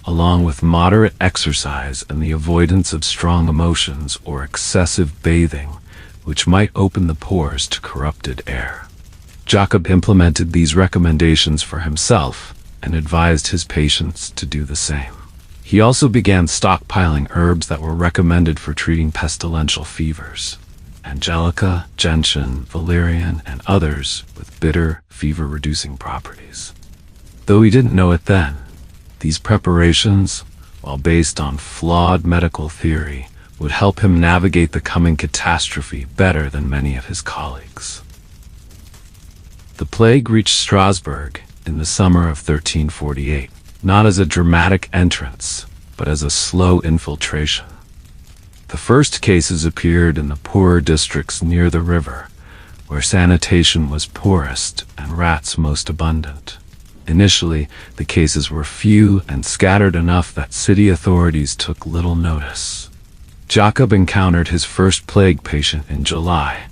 along with moderate exercise and the avoidance of strong emotions or excessive bathing, which might open the pores to corrupted air. Jakob implemented these recommendations for himself and advised his patients to do the same. He also began stockpiling herbs that were recommended for treating pestilential fevers: angelica, gentian, valerian, and others with bitter, fever-reducing properties. Though he didn't know it then, these preparations, while based on flawed medical theory, would help him navigate the coming catastrophe better than many of his colleagues. The plague reached Strasbourg in the summer of 1348. Not as a dramatic entrance, but as a slow infiltration. The first cases appeared in the poorer districts near the river, where sanitation was poorest and rats most abundant. Initially, the cases were few and scattered enough that city authorities took little notice. Jacob encountered his first plague patient in July,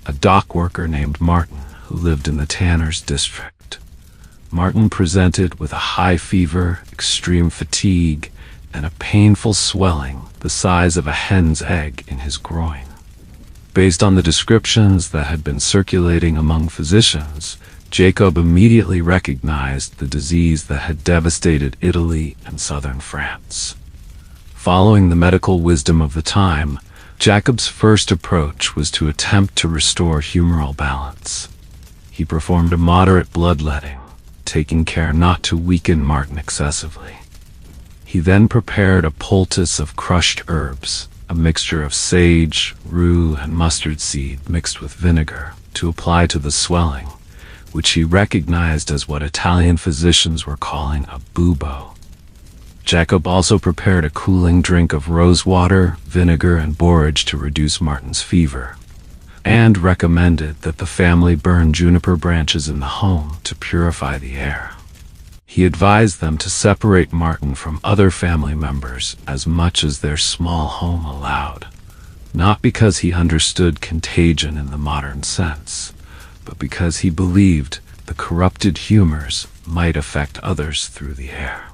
a dock worker named Martin who lived in the Tanners district. Martin presented with a high fever, extreme fatigue, and a painful swelling the size of a hen's egg in his groin. Based on the descriptions that had been circulating among physicians, Jacob immediately recognized the disease that had devastated Italy and southern France. Following the medical wisdom of the time, Jacob's first approach was to attempt to restore humoral balance. He performed a moderate bloodletting, taking care not to weaken Martin excessively. He then prepared a poultice of crushed herbs, a mixture of sage, rue, and mustard seed mixed with vinegar, to apply to the swelling, which he recognized as what Italian physicians were calling a bubo. Jacob also prepared a cooling drink of rosewater, vinegar, and borage to reduce Martin's fever, and recommended that the family burn juniper branches in the home to purify the air. He advised them to separate Martin from other family members as much as their small home allowed, not because he understood contagion in the modern sense, but because he believed the corrupted humors might affect others through the air.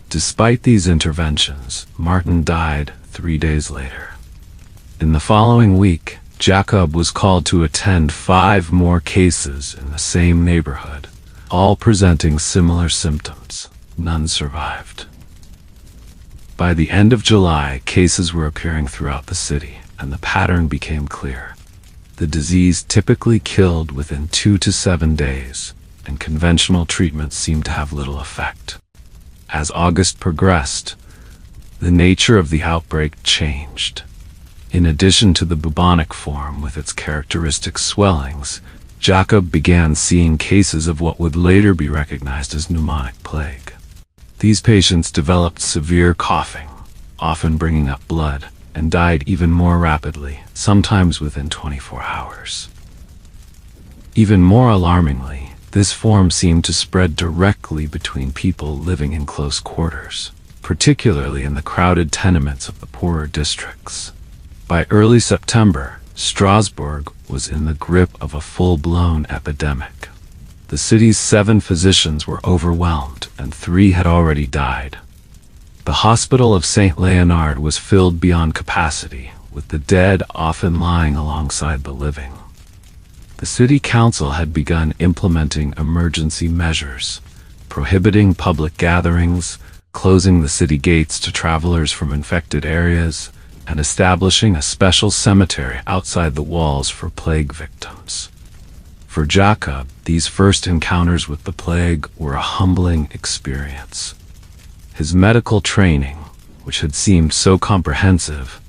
Despite these interventions, Martin died 3 days later. In the following week, Jacob was called to attend 5 more cases in the same neighborhood, all presenting similar symptoms. None survived. By the end of July, cases were appearing throughout the city, and the pattern became clear. The disease typically killed within 2 to 7 days, and conventional treatments seemed to have little effect. As August progressed, the nature of the outbreak changed. In addition to the bubonic form with its characteristic swellings, Jacob began seeing cases of what would later be recognized as pneumonic plague. These patients developed severe coughing, often bringing up blood, and died even more rapidly, sometimes within 24 hours. Even more alarmingly, this form seemed to spread directly between people living in close quarters, particularly in the crowded tenements of the poorer districts. By early September, Strasbourg was in the grip of a full-blown epidemic. The city's 7 physicians were overwhelmed, and 3 had already died. The hospital of St. Leonard was filled beyond capacity, with the dead often lying alongside the living. The city council had begun implementing emergency measures, prohibiting public gatherings, closing the city gates to travelers from infected areas, and establishing a special cemetery outside the walls for plague victims. For Jacob, these first encounters with the plague were a humbling experience. His medical training, which had seemed so comprehensive,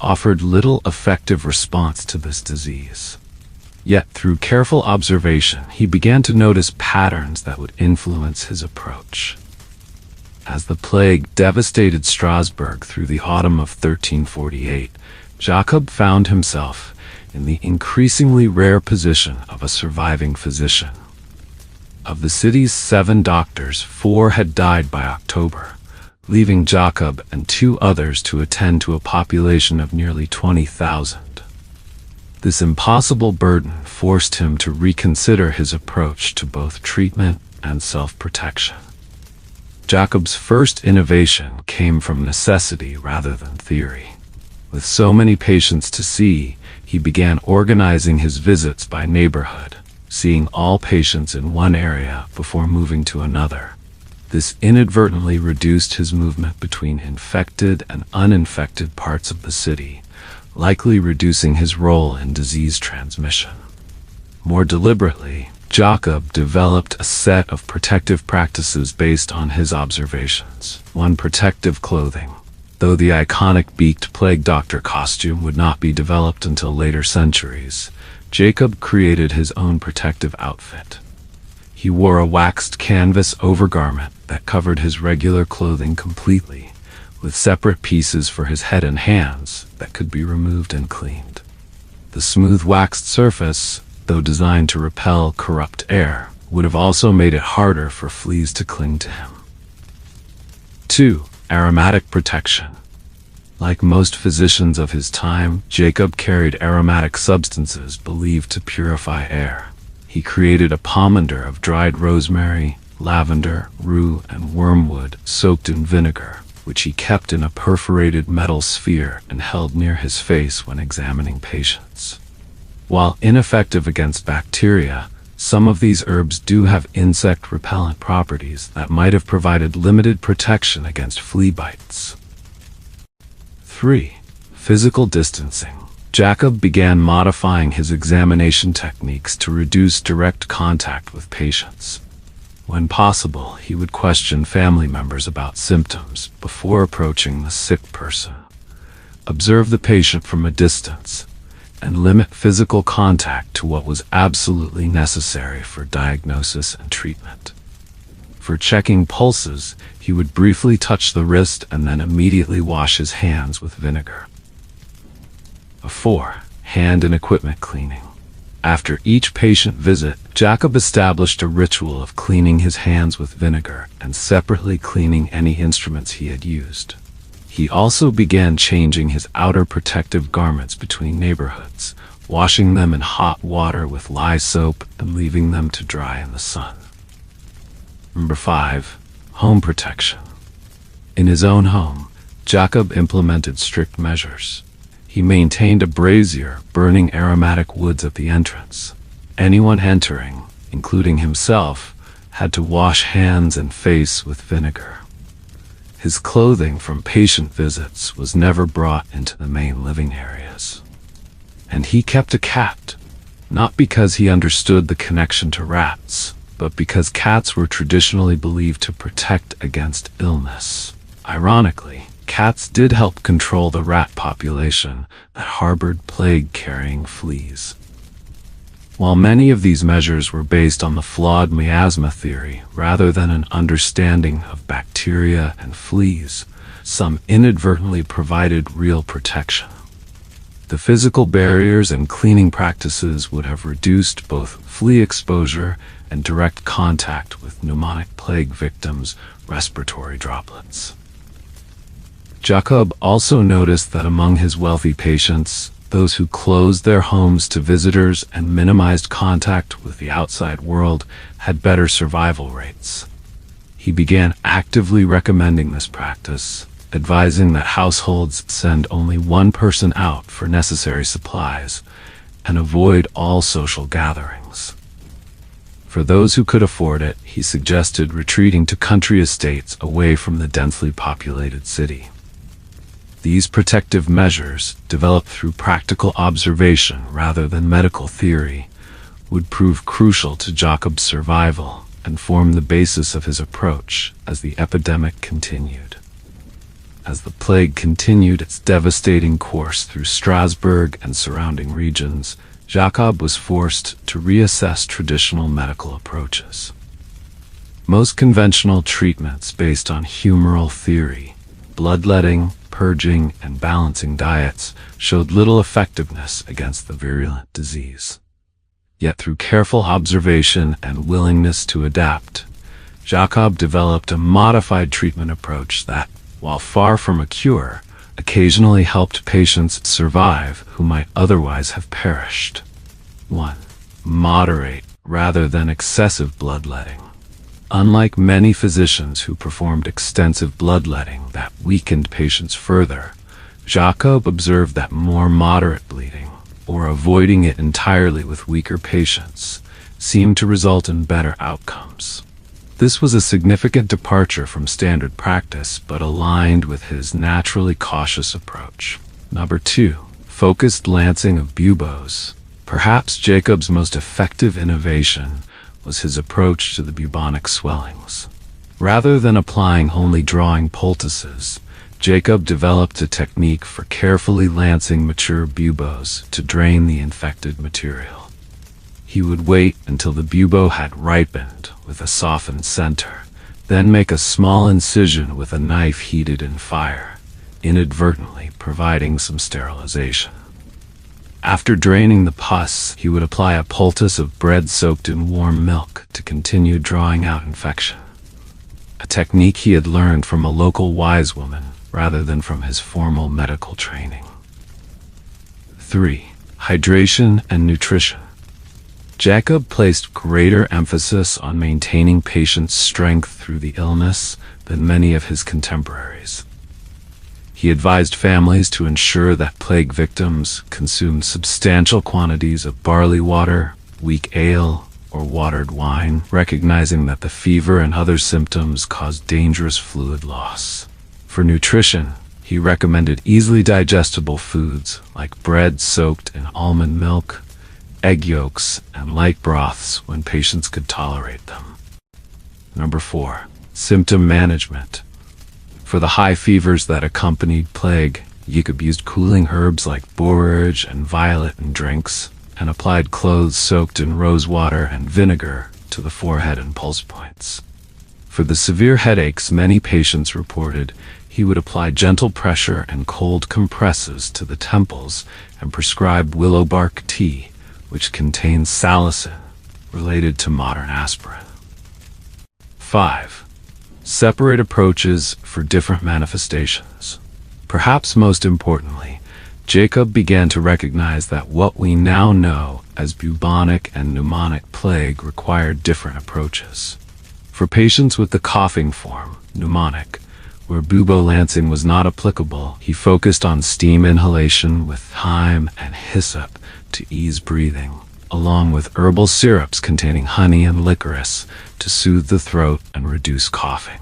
offered little effective response to this disease. Yet through careful observation, he began to notice patterns that would influence his approach. As the plague devastated Strasbourg through the autumn of 1348, Jacob found himself in the increasingly rare position of a surviving physician. Of the city's 7 doctors, 4 had died by October, leaving Jacob and 2 others to attend to a population of nearly 20,000. This impossible burden forced him to reconsider his approach to both treatment and self-protection. Jacob's first innovation came from necessity rather than theory. With so many patients to see, he began organizing his visits by neighborhood, seeing all patients in one area before moving to another. This inadvertently reduced his movement between infected and uninfected parts of the city, likely reducing his role in disease transmission. More deliberately, Jacob developed a set of protective practices based on his observations. 1. Protective clothing. Though the iconic beaked plague doctor costume would not be developed until later centuries, Jacob created his own protective outfit. He wore a waxed canvas overgarment that covered his regular clothing completely, with separate pieces for his head and hands that could be removed and cleaned. The smooth waxed surface, though designed to repel corrupt air, would have also made it harder for fleas to cling to him. 2. Aromatic protection. Like most physicians of his time, Jacob carried aromatic substances believed to purify air. He created a pomander of dried rosemary, lavender, rue, and wormwood soaked in vinegar, which he kept in a perforated metal sphere and held near his face when examining patients. While ineffective against bacteria, some of these herbs do have insect repellent properties that might have provided limited protection against flea bites. 3. Physical distancing. Jacob began modifying his examination techniques to reduce direct contact with patients. When possible, he would question family members about symptoms before approaching the sick person. Observe the patient from a distance, and limit physical contact to what was absolutely necessary for diagnosis and treatment. For checking pulses, he would briefly touch the wrist and then immediately wash his hands with vinegar. 4. Hand and equipment cleaning. After each patient visit, Jacob established a ritual of cleaning his hands with vinegar and separately cleaning any instruments he had used. He also began changing his outer protective garments between neighborhoods, washing them in hot water with lye soap and leaving them to dry in the sun. 5. Home protection. In his own home, Jacob implemented strict measures. He maintained a brazier burning aromatic woods at the entrance. Anyone entering, including himself, had to wash hands and face with vinegar. His clothing from patient visits was never brought into the main living areas. And he kept a cat, not because he understood the connection to rats, but because cats were traditionally believed to protect against illness. Ironically, cats did help control the rat population that harbored plague-carrying fleas. While many of these measures were based on the flawed miasma theory rather than an understanding of bacteria and fleas, some inadvertently provided real protection. The physical barriers and cleaning practices would have reduced both flea exposure and direct contact with pneumonic plague victims' respiratory droplets. Jacob also noticed that among his wealthy patients, those who closed their homes to visitors and minimized contact with the outside world had better survival rates. He began actively recommending this practice, advising that households send only one person out for necessary supplies and avoid all social gatherings. For those who could afford it, he suggested retreating to country estates away from the densely populated city. These protective measures, developed through practical observation rather than medical theory, would prove crucial to Jacob's survival and form the basis of his approach as the epidemic continued. As the plague continued its devastating course through Strasbourg and surrounding regions, Jacob was forced to reassess traditional medical approaches. Most conventional treatments based on humoral theory, bloodletting, purging, and balancing diets showed little effectiveness against the virulent disease. Yet through careful observation and willingness to adapt, Jacob developed a modified treatment approach that, while far from a cure, occasionally helped patients survive who might otherwise have perished. 1. Moderate rather than excessive bloodletting. Unlike many physicians who performed extensive bloodletting that weakened patients further, Jacob observed that more moderate bleeding, or avoiding it entirely with weaker patients, seemed to result in better outcomes. This was a significant departure from standard practice, but aligned with his naturally cautious approach. 2. Focused lancing of buboes. Perhaps Jacob's most effective innovation was his approach to the bubonic swellings. Rather than applying only drawing poultices, Jacob developed a technique for carefully lancing mature buboes to drain the infected material. He would wait until the bubo had ripened with a softened center, then make a small incision with a knife heated in fire, inadvertently providing some sterilization. After draining the pus, he would apply a poultice of bread soaked in warm milk to continue drawing out infection, a technique he had learned from a local wise woman rather than from his formal medical training. 3. Hydration and nutrition. Jacob placed greater emphasis on maintaining patients' strength through the illness than many of his contemporaries. He advised families to ensure that plague victims consumed substantial quantities of barley water, weak ale, or watered wine, recognizing that the fever and other symptoms caused dangerous fluid loss. For nutrition, he recommended easily digestible foods like bread soaked in almond milk, egg yolks, and light broths when patients could tolerate them. 4. Symptom management. For the high fevers that accompanied plague, Jacob used cooling herbs like borage and violet in drinks, and applied cloths soaked in rose water and vinegar to the forehead and pulse points. For the severe headaches many patients reported, he would apply gentle pressure and cold compresses to the temples and prescribed willow bark tea, which contains salicin, related to modern aspirin. 5. Separate approaches for different manifestations. Perhaps most importantly, Jacob began to recognize that what we now know as bubonic and pneumonic plague required different approaches. For patients with the coughing form, pneumonic, where bubolancing was not applicable, he focused on steam inhalation with thyme and hyssop to ease breathing, along with herbal syrups containing honey and licorice to soothe the throat and reduce coughing.